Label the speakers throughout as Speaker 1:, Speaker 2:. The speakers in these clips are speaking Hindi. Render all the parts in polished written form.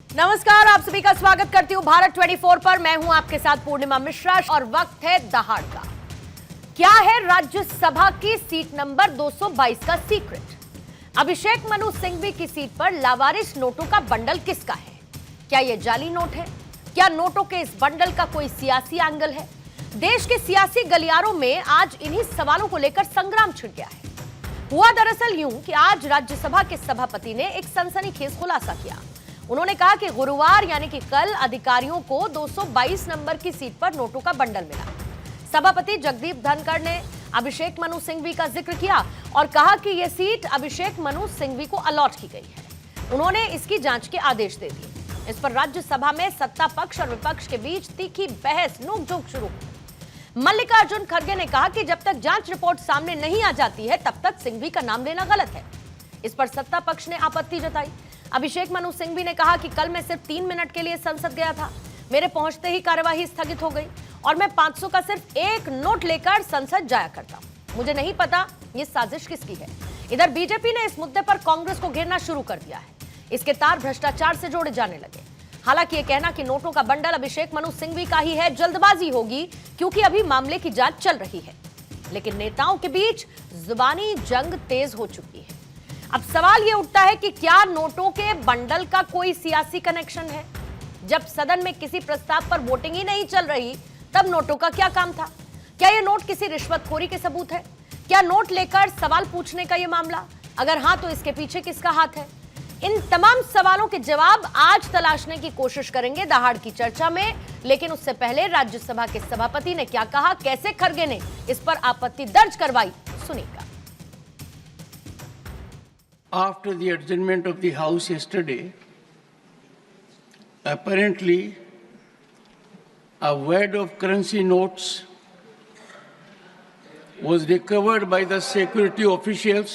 Speaker 1: नमस्कार, आप सभी का स्वागत करती हूं भारत 24 पर। मैं हूं आपके साथ पूर्णिमा मिश्रा और वक्त है दहाड़ का। क्या है राज्यसभा की सीट नंबर 222 का सीक्रेट? अभिषेक मनु सिंघवी की सीट पर लावारिस नोटों का बंडल किसका है? क्या यह जाली नोट है? क्या नोटों के इस बंडल का कोई सियासी एंगल है? देश के सियासी गलियारों में आज इन्हीं सवालों को लेकर संग्राम छिड़ गया है। हुआ दरअसल यूं कि आज राज्यसभा के सभापति ने एक सनसनीखेज खुलासा किया। उन्होंने कहा कि गुरुवार यानी कि कल अधिकारियों को 222 नंबर की सीट पर नोटों का बंडल मिला। सभापति जगदीप धनखड़ ने अभिषेक मनु सिंघवी का जिक्र किया और कहा कि यह सीट अभिषेक मनु सिंघवी को अलॉट की गई है। उन्होंने इसकी जांच के आदेश दे दिए। इस पर राज्यसभा में सत्ता पक्ष और विपक्ष के बीच तीखी बहस नोकझोंक शुरू हुई। मल्लिकार्जुन खड़गे ने कहा कि जब तक जांच रिपोर्ट सामने नहीं आ जाती है तब तक सिंघवी का नाम लेना गलत है। इस पर सत्ता पक्ष ने आपत्ति जताई। अभिषेक मनु सिंघवी ने कहा कि कल मैं सिर्फ 3 मिनट के लिए संसद गया था। मेरे पहुंचते ही कार्यवाही स्थगित हो गई और मैं 500 का सिर्फ एक नोट लेकर संसद जाया करता हूं। मुझे नहीं पता ये साजिश किसकी है। इधर बीजेपी ने इस मुद्दे पर कांग्रेस को घेरना शुरू कर दिया है। इसके तार भ्रष्टाचार से जोड़े जाने लगे। हालांकि यह कहना कि नोटों का बंडल अभिषेक मनु सिंघवी का ही है जल्दबाजी होगी, क्योंकि अभी मामले की जांच चल रही है। लेकिन नेताओं के बीच जुबानी जंग तेज हो चुकी है। अब सवाल यह उठता है कि क्या नोटों के बंडल का कोई सियासी कनेक्शन है? जब सदन में किसी प्रस्ताव पर वोटिंग ही नहीं चल रही तब नोटों का क्या काम था? क्या यह नोट किसी रिश्वतखोरी के सबूत है? क्या नोट लेकर सवाल पूछने का यह मामला? अगर हां तो इसके पीछे किसका हाथ है? इन तमाम सवालों के जवाब आज तलाशने की कोशिश करेंगे दहाड़ की चर्चा में। लेकिन उससे पहले राज्यसभा के सभापति ने क्या कहा, कैसे खड़गे ने इस पर आपत्ति दर्ज करवाई, सुनिएगा।
Speaker 2: After the adjournment of the House yesterday, apparently a wad of currency notes was recovered by the security officials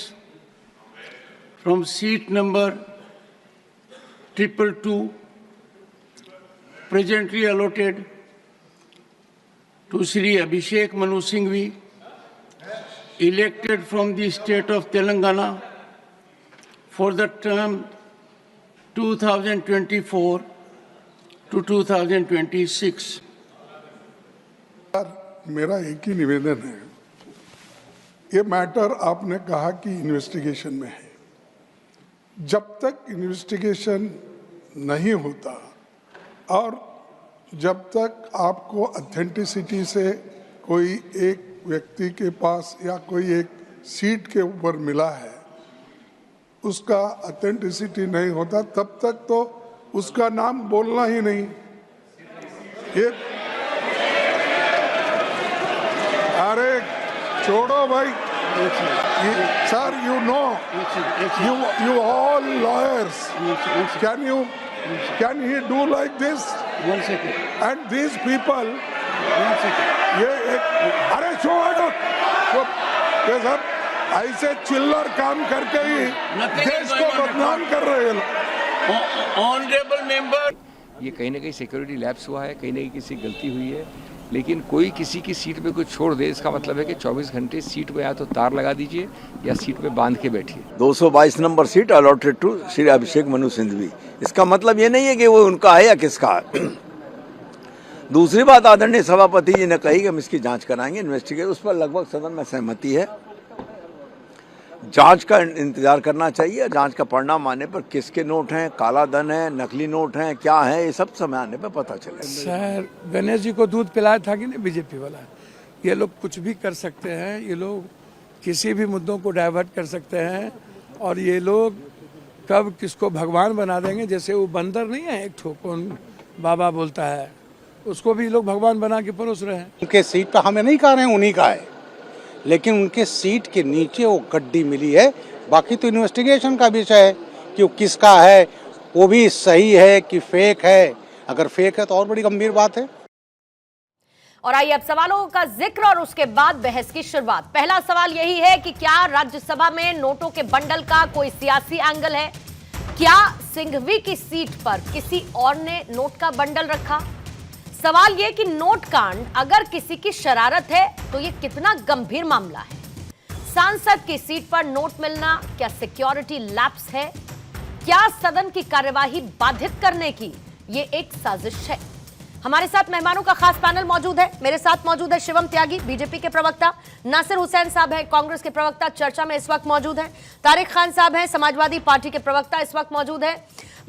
Speaker 2: from seat number 222, presently allotted to Shri Abhishek Manu Singhvi, elected from the state of Telangana for the term 2024 to 2026.
Speaker 3: मेरा एक ही निवेदन है, ये मैटर आपने कहा कि इन्वेस्टिगेशन में है। जब तक इन्वेस्टिगेशन नहीं होता और जब तक आपको ऑथेंटिसिटी से कोई एक व्यक्ति के पास या कोई एक सीट के ऊपर मिला है, उसका ऑथेंटिसिटी नहीं होता, तब तक तो उसका नाम बोलना ही नहीं। ये अरे छोड़ो भाई sir, you know, you all lawyers, can he do like this?
Speaker 2: 1 second.
Speaker 3: And these people,
Speaker 2: 1 second.
Speaker 3: ये एक अरे छोड़ो ये सर ऐसे चिल्लर काम करके ही देश को बदनाम कर रहे हैं।
Speaker 2: Honorable member.
Speaker 4: ये कहीं ना कहीं सिक्योरिटी लैप्स हुआ है, कहीं ना कहीं किसी गलती हुई है, लेकिन कोई किसी की सीट पे कुछ छोड़ दे, इसका मतलब है कि 24 घंटे सीट पे या तो तार लगा दीजिए या सीट पे बांध के बैठिए।
Speaker 5: 222 number seat allotted to Shri Abhishek Manu Singhvi. इसका मतलब ये नहीं है कि वो उनका है या किसका है। दूसरी बात, आदरणीय सभापति जी ने कही कि हम इसकी जांच कराएंगे, इन्वेस्टिगेट, उस पर लगभग सदन में सहमति है। जांच का इंतजार करना चाहिए। जांच का परिणाम आने पर किसके नोट हैं, काला धन है, नकली नोट हैं, क्या है, ये सब समय आने पर पता चलेगा।
Speaker 6: सर, गणेश जी को दूध पिलाया था कि नहीं बीजेपी वाला? ये लोग कुछ भी कर सकते हैं, ये लोग किसी भी मुद्दों को डाइवर्ट कर सकते हैं और ये लोग कब किसको भगवान बना देंगे। जैसे वो बंदर नहीं है, एक ठोकन बाबा बोलता है, उसको भी लोग भगवान बना के परोस रहे हैं।
Speaker 7: उनके सीट पर हमें नहीं कह रहे हैं उन्हीं का है, लेकिन उनके सीट के नीचे वो गड्डी मिली है। बाकी तो इन्वेस्टिगेशन का विषय है कि वो किसका है, वो भी सही है कि फेक है। अगर फेक है तो और बड़ी गंभीर बात है।
Speaker 1: और आइए अब सवालों का जिक्र और उसके बाद बहस की शुरुआत। पहला सवाल यही है कि क्या राज्यसभा में नोटों के बंडल का कोई सियासी एंगल है? क्या सिंघवी की सीट पर किसी और ने नोट का बंडल रखा? सवाल यह कि नोट कांड अगर किसी की शरारत है तो यह कितना गंभीर मामला है? सांसद की सीट पर नोट मिलना क्या सिक्योरिटी लैप्स है? क्या सदन की कार्यवाही बाधित करने की ये एक साजिश है? हमारे साथ मेहमानों का खास पैनल मौजूद है। मेरे साथ मौजूद है शिवम त्यागी, बीजेपी के प्रवक्ता, नासिर हुसैन साहब हैं, कांग्रेस के प्रवक्ता, चर्चा में इस वक्त मौजूद हैं, तारिक खान साहब हैं, समाजवादी पार्टी के प्रवक्ता, इस वक्त मौजूद हैं।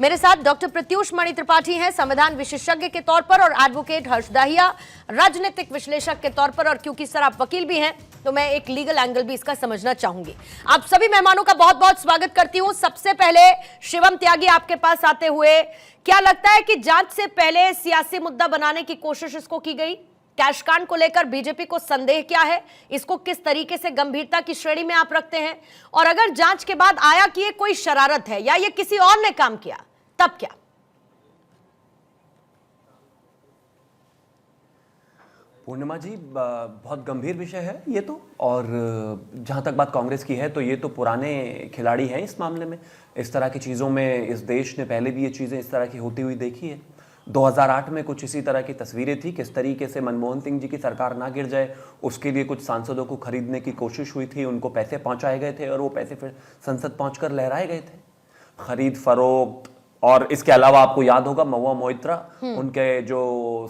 Speaker 1: मेरे साथ डॉक्टर प्रत्युष मणि त्रिपाठी हैं, संविधान विशेषज्ञ के तौर पर, और एडवोकेट हर्ष दाहिया, राजनीतिक विश्लेषक के तौर पर। और क्योंकि सर आप वकील भी हैं तो मैं एक लीगल एंगल भी इसका समझना चाहूंगी। आप सभी मेहमानों का बहुत बहुत स्वागत करती हूं। सबसे पहले शिवम त्यागी, आपके पास आते हुए, क्या लगता है कि जांच से पहले सियासी मुद्दा बनाने की कोशिश इसको की गई? कैश कांड को लेकर बीजेपी को संदेह क्या है? इसको किस तरीके से गंभीरता की श्रेणी में आप रखते हैं? और अगर जांच के बाद आया कि ये कोई शरारत है या ये किसी और ने काम किया, तब क्या?
Speaker 8: पूर्णिमा जी, बहुत गंभीर विषय है ये तो। और जहाँ तक बात कांग्रेस की है तो ये तो पुराने खिलाड़ी हैं इस मामले में। इस तरह की चीज़ों में इस देश ने पहले भी ये चीज़ें इस तरह की होती हुई देखी है। 2008 में कुछ इसी तरह की तस्वीरें थी। किस तरीके से मनमोहन सिंह जी की सरकार ना गिर जाए उसके लिए कुछ सांसदों को खरीदने की कोशिश हुई थी, उनको पैसे पहुँचाए गए थे और वो पैसे फिर संसद पहुँच कर लहराए गए थे। खरीद फरोख्त, और इसके अलावा आपको याद होगा महुआ मोइत्रा, उनके जो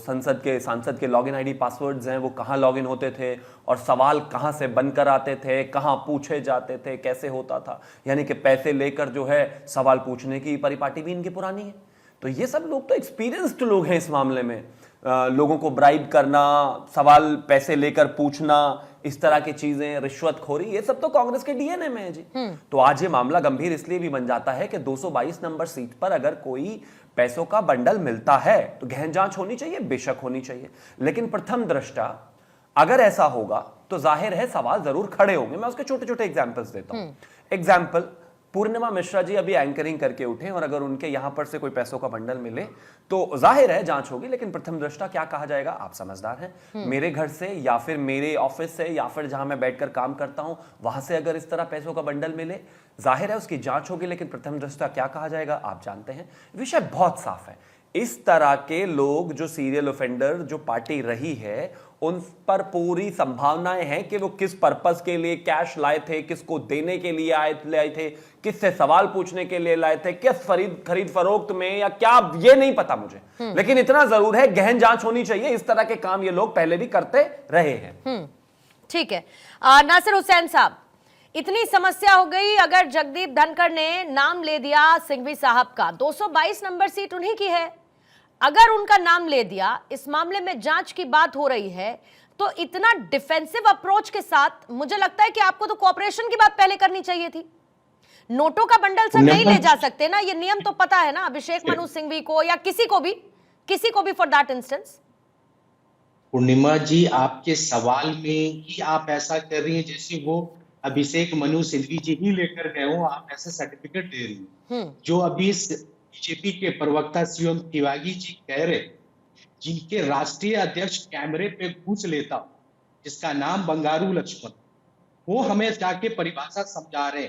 Speaker 8: सांसद के लॉगिन आईडी पासवर्ड्स हैं वो कहाँ लॉगिन होते थे और सवाल कहाँ से बनकर आते थे, कहाँ पूछे जाते थे, कैसे होता था। यानी कि पैसे लेकर जो है सवाल पूछने की परिपाटी भी इनकी पुरानी है। तो ये सब लोग तो एक्सपीरियंस्ड लोग हैं इस मामले में। लोगों को ब्राइब करना, सवाल पैसे लेकर पूछना, इस तरह की चीजें, रिश्वतखोरी, ये सब तो कांग्रेस के डीएनए में है जी। तो आज ये मामला गंभीर इसलिए भी बन जाता है कि 222 नंबर सीट पर अगर कोई पैसों का बंडल मिलता है तो गहन जांच होनी चाहिए, बेशक होनी चाहिए। लेकिन प्रथम दृष्टा अगर ऐसा होगा तो जाहिर है सवाल जरूर खड़े होंगे। मैं उसके छोटे छोटे एग्जाम्पल्स देता हूं। एग्जाम्पल, पूर्णिमा मिश्रा जी अभी एंकरिंग करके उठे और अगर उनके यहां पर से कोई पैसों का बंडल मिले तो जाहिर है जांच होगी। लेकिन प्रथम दृष्टा क्या कहा जाएगा? आप समझदार हैं, मेरे घर से या फिर मेरे ऑफिस से या फिर जहां मैं बैठकर काम करता हूं वहां से अगर इस तरह पैसों का बंडल मिले, जाहिर है उसकी जांच होगी। लेकिन प्रथम दृष्टा क्या कहा जाएगा? आप जानते हैं, विषय बहुत साफ है। इस तरह के लोग जो सीरियल ऑफेंडर जो पार्टी रही है उन पर पूरी संभावनाएं हैं कि वो किस पर्पस के लिए कैश लाए थे, किसको देने के लिए लाए थे, किससे सवाल पूछने के लिए लाए थे, किस खरीद फरोख्त में या क्या, ये नहीं पता मुझे। लेकिन इतना जरूर है गहन जांच होनी चाहिए। इस तरह के काम ये लोग पहले भी करते रहे हैं।
Speaker 1: ठीक है। नासिर हुसैन साहब, इतनी समस्या हो गई, अगर जगदीप धनखड़ ने नाम ले दिया सिंघवी साहब का, 222 नंबर सीट उन्हीं की है, अगर उनका नाम ले दिया, इस मामले में जांच की बात हो रही है, तो इतना डिफेंसिव अप्रोच के साथ मुझे लगता है कि आपको तो कोऑपरेशन की बात पहले करनी चाहिए थी। नोटों का बंडल सर नहीं ले जा सकते ना, ये नियम तो पता है ना अभिषेक मनु सिंघवी को या किसी को भी फॉर दैट इंस्टेंस।
Speaker 9: पूर्णिमा जी, आपके सवाल में ही आप ऐसा कर रही हैं जैसे वो अभिषेक मनु सिंघवी जी ही लेकर गए हो, आप ऐसे सर्टिफिकेट दे रही हैं। जो अभी बीजेपी के प्रवक्ता शिवम त्यागी जी कह रहे, जिनके राष्ट्रीय अध्यक्ष कैमरे पे घूस लेता, जिसका नाम बंगारू लक्ष्मण, वो हमें जाके परिभाषा समझा रहे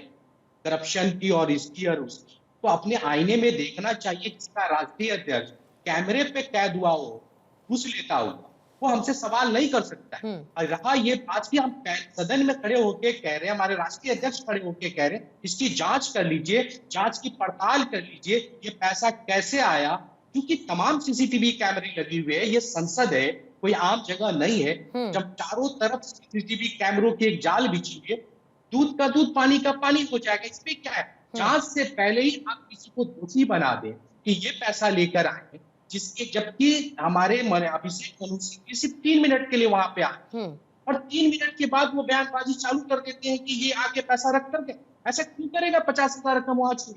Speaker 9: करप्शन की और इसकी और उसकी। तो अपने आईने में देखना चाहिए, जिसका राष्ट्रीय अध्यक्ष कैमरे पे कैद हुआ हो, घूस लेता हुआ, वो हमसे सवाल नहीं कर सकता है। और रहा ये बात कि हम सदन में खड़े होके कह रहे हैं, हमारे राष्ट्रीय अध्यक्ष खड़े होके कह रहे हैं इसकी जांच कर लीजिए, जांच की पड़ताल कर लीजिए, ये पैसा कैसे आया, क्योंकि तमाम सीसीटीवी कैमरे लगे हुए हैं, ये संसद है, कोई आम जगह नहीं है। जब चारों तरफ सीसीटीवी कैमरों की एक जाल बिछी हुई है, दूध का दूध पानी का पानी हो जाएगा। इसमें क्या है? जांच से पहले ही आप किसी को दोषी बना दें कि ये पैसा लेकर आए, जिसके जबकि हमारे अभिषेक मनु सिंघवी सिर्फ 3 मिनट के लिए वहां पे आए और 3 मिनट के बाद वो बयानबाजी चालू कर देते हैं कि ये आके पैसा रख कर गए। ऐसा क्यों करेगा? 50,000 रकम वहां छोड़,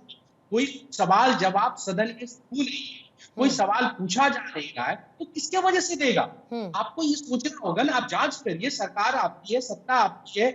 Speaker 9: कोई सवाल जवाब सदन में शुरू नहीं है, कोई सवाल पूछा जा नहीं रहा है, तो किसके वजह से देगा? आपको ये सोचना होगा ना। आप जांच करिए, सरकार आपकी है, सत्ता आपकी है,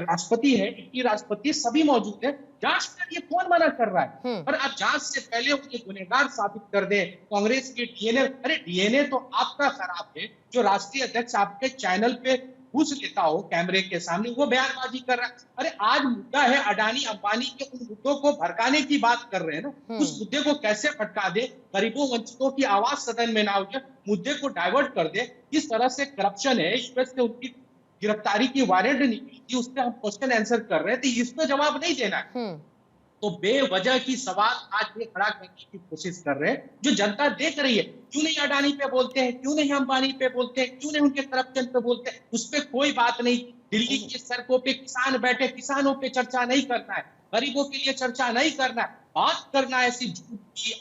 Speaker 9: राष्ट्रपति है, इनकी राष्ट्रपति सभी मौजूद है, जांच करिए, कौन मना कर रहा है? और आप जांच से पहले उन्हें गुनहगार साबित कर दे। कांग्रेस के डीएनए, अरे डीएनए तो आपका खराब है। जो राष्ट्रीय अध्यक्ष आपके चैनल पे घूस लेता हो कैमरे के सामने, वो बयानबाजी कर रहा है। अरे आज मुद्दा है अडानी अंबानी के, उन मुद्दों को भड़काने की बात कर रहे हैं ना, उस मुद्दे को कैसे भटका दे, गरीबों वंचितों की आवाज सदन में ना उठे, मुद्दे को डाइवर्ट कर दे। इस तरह से करप्शन है, इस वजह से उनकी गिरफ्तारी की वारंट निकली थी, उस पर हम क्वेश्चन आंसर कर रहे थे, इस पर जवाब नहीं देना है। तो बेवजह की सवाल आज ये खड़ा करने की कोशिश कर रहे हैं जो जनता देख रही है। क्यों नहीं अडानी पे बोलते हैं, क्यों नहीं अंबानी पे बोलते हैं, क्यों नहीं उनके करप्शन पे बोलते हैं? उस पर कोई बात नहीं। दिल्ली की सड़कों पे किसान बैठे, किसानों पे चर्चा नहीं करना है, गरीबों के लिए चर्चा नहीं करना है, बात करना है ऐसी झूठ की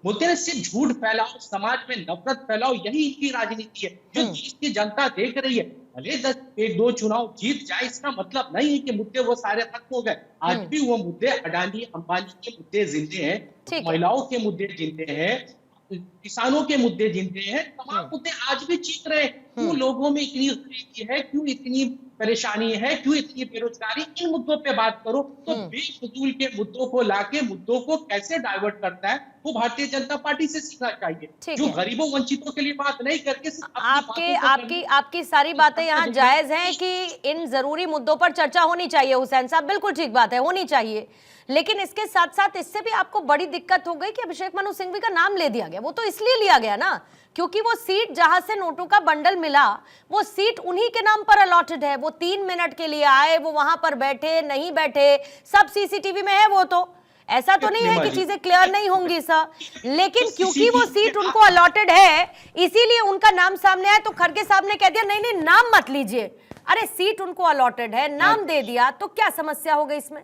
Speaker 9: बोलते हैं सिर्फ झूठ फैलाओ, समाज में नफरत फैलाओ, यही इनकी राजनीति है जो देश की जनता देख रही है। भले 1-2 चुनाव जीत जाए इसका मतलब नहीं है कि मुद्दे वो सारे खत्म हो गए। आज भी वो मुद्दे अडानी अंबानी के मुद्दे जिंदे हैं, महिलाओं के मुद्दे जिंदे हैं, किसानों के मुद्दे जिंदे हैं, तमाम मुद्दे आज भी जीत रहे हैं। क्यों लोगों में इतनी गरीबी है, क्यों इतनी परेशानी है, क्यों इतनी बेरोजगारी? इन मुद्दों पे बात करो। तो बेफजूल के मुद्दों को लाके मुद्दों को कैसे डाइवर्ट करता है वो भारतीय जनता पार्टी से सीखना चाहिए, जो गरीबों वंचितों के लिए बात नहीं करके
Speaker 1: आपकी सारी बातें यहाँ जायज हैं कि इन जरूरी मुद्दों पर चर्चा होनी चाहिए हुसैन साहब, बिल्कुल ठीक बात है, होनी चाहिए। लेकिन इसके साथ साथ इससे भी आपको बड़ी दिक्कत हो गई कि अभिषेक मनु सिंघवी का नाम ले दिया गया। वो तो इसलिए लिया गया ना क्योंकि वो सीट जहां से नोटों का बंडल मिला वो सीट उन्हीं के नाम पर अलॉटेड है। वो 3 मिनट के लिए आए, वो वहां पर बैठे नहीं बैठे, सब सीसीटीवी में है। वो तो ऐसा तो नहीं है कि चीजें क्लियर नहीं होंगी सर, लेकिन क्योंकि वो सीट उनको अलॉटेड है इसीलिए उनका नाम सामने आया। तो खड़गे साहब ने कह दिया नहीं नहीं नाम मत लीजिए। अरे सीट उनको अलॉटेड है, नाम दे दिया तो क्या समस्या हो गई इसमें?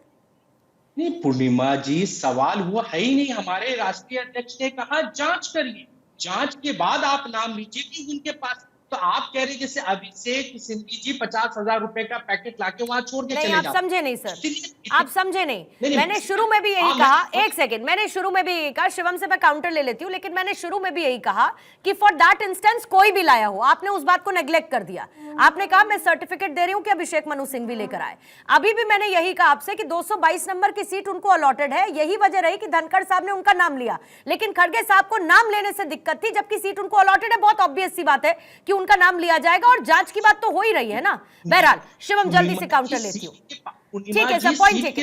Speaker 9: नहीं पूर्णिमा जी, सवाल वो है ही नहीं। हमारे राष्ट्रीय अध्यक्ष ने कहा जांच करिए, जांच के बाद आप नाम लीजिए कि उनके पास। तो आप कह रहे जैसे अभिषेक सिंघवी जी 50,000 रुपए का पैकेट लाके वहां छोड़ के चले जाओ।
Speaker 1: आप समझे नहीं सर, आप समझे नहीं। मैंने शुरू में भी यही कहा, एक सेकंड, मैंने शुरू में भी यही कहा, शिवम से मैं काउंटर ले लेती हूँ, लेकिन मैंने शुरू में भी यही कहा कि फॉर दैट इंस्टेंस कोई भी लाया हो, आपने उस बात को नेग्लेक्ट कर दिया। आपने कहा मैं सर्टिफिकेट दे रही हूँ कि अभिषेक मनु सिंघवी लेकर आए। अभी भी मैंने यही कहा आपसे कि 222 नंबर की सीट उनको अलॉटेड है। यही वजह रही कि धनखड़ साहब ने उनका नाम लिया, लेकिन खड़गे साहब को नाम लेने से दिक्कत थी, जबकि सीट उनको अलॉटेड है। बहुत ऑब्वियस सी बात है कि उनका नाम लिया जाएगा और जांच की बात तो हो ही रही है ना। बहरहाल शिवम जल्दी से काउंटर लेती हूँ। ठीक है सर, पॉइंट ठीक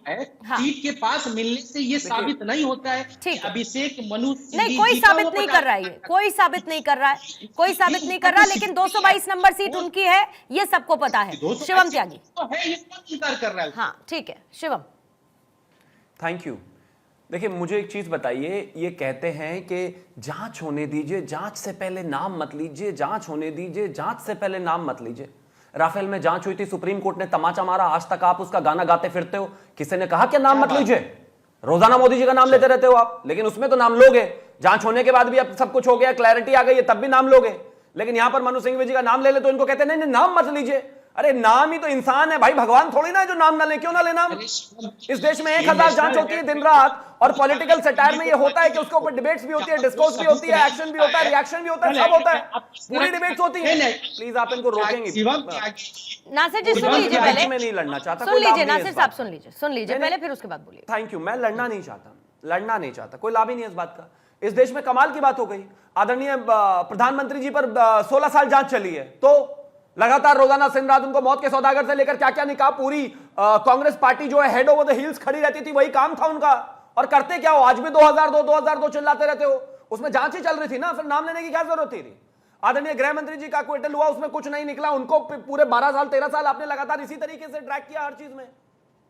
Speaker 1: है।
Speaker 9: सीट के पास मिलने से ये साबित नहीं होता है कि अभिषेक मनु
Speaker 1: नहीं, कोई साबित नहीं कर रहा है, कोई साबित नहीं कर रहा है, कोई साबित नहीं कर रहा। लेकिन 222 नंबर सीट उनकी है, ये सबको पता है। शिवम त्यागी
Speaker 9: तो है, ये इंकार कर रहा है।
Speaker 1: हाँ ठीक है शिवम,
Speaker 8: थैंक यू। देखिए मुझे एक चीज बताइए, ये कहते हैं कि जांच होने दीजिए, जांच से पहले नाम मत लीजिए, जांच होने दीजिए, जांच से पहले नाम मत लीजिए। राफेल में जांच हुई थी, सुप्रीम कोर्ट ने तमाचा मारा, आज तक आप उसका गाना गाते फिरते हो। किसी ने कहा कि नाम मत लीजिए? रोजाना मोदी जी का नाम लेते रहते हो आप, लेकिन उसमें तो नाम लोगे। जांच होने के बाद भी अब सब कुछ हो गया, क्लैरिटी आ गई है, तब भी नाम लोगे। लेकिन यहां पर मनु सिंघवी जी का नाम ले ले तो इनको कहते हैं नहीं नाम मत लीजिए। अरे नाम ही तो इंसान है भाई, भगवान थोड़ी ना है जो नाम ना ले। क्यों ना ले नाम? इस देश में 1000 जांच होती है दिन रात, और पॉलिटिकल सटायर में ये होता है कि उसके ऊपर डिबेट्स भी होती है, डिस्कोर्स भी होती है, एक्शन भी होता है, रिएक्शन भी होता है, सब होता है, पूरी डिबेट्स होती है। प्लीज आप इनको रोकेंगे?
Speaker 1: नासिर जी सुन लीजिए पहले,
Speaker 8: मैं नहीं लड़ना चाहता।
Speaker 1: सुन लीजिए नासिर साहब, सुन लीजिए पहले, फिर उसके बाद बोलिए।
Speaker 8: Thank you. मैं लड़ना नहीं चाहता, कोई लाभ ही नहीं है इस बात का। इस देश में कमाल की बात हो गई, आदरणीय प्रधानमंत्री जी पर 16 साल जांच चली है, तो लगातार रोजाना दिन रात उनको मौत के सौदागर से लेकर क्या क्या निकाह, पूरी कांग्रेस पार्टी जो है हेड ओवर द हिल्स खड़ी रहती थी, वही काम था उनका। और करते क्या हो? आज भी 2002 चिल्लाते रहते हो। उसमें जांच ही चल रही थी ना, फिर नाम लेने की क्या जरूरत थी? आदरणीय गृह मंत्री जी का क्विटल हुआ, उसमें कुछ नहीं निकला। उनको पूरे 12 साल 13 साल आपने लगातार इसी तरीके से ट्रैक किया हर चीज में।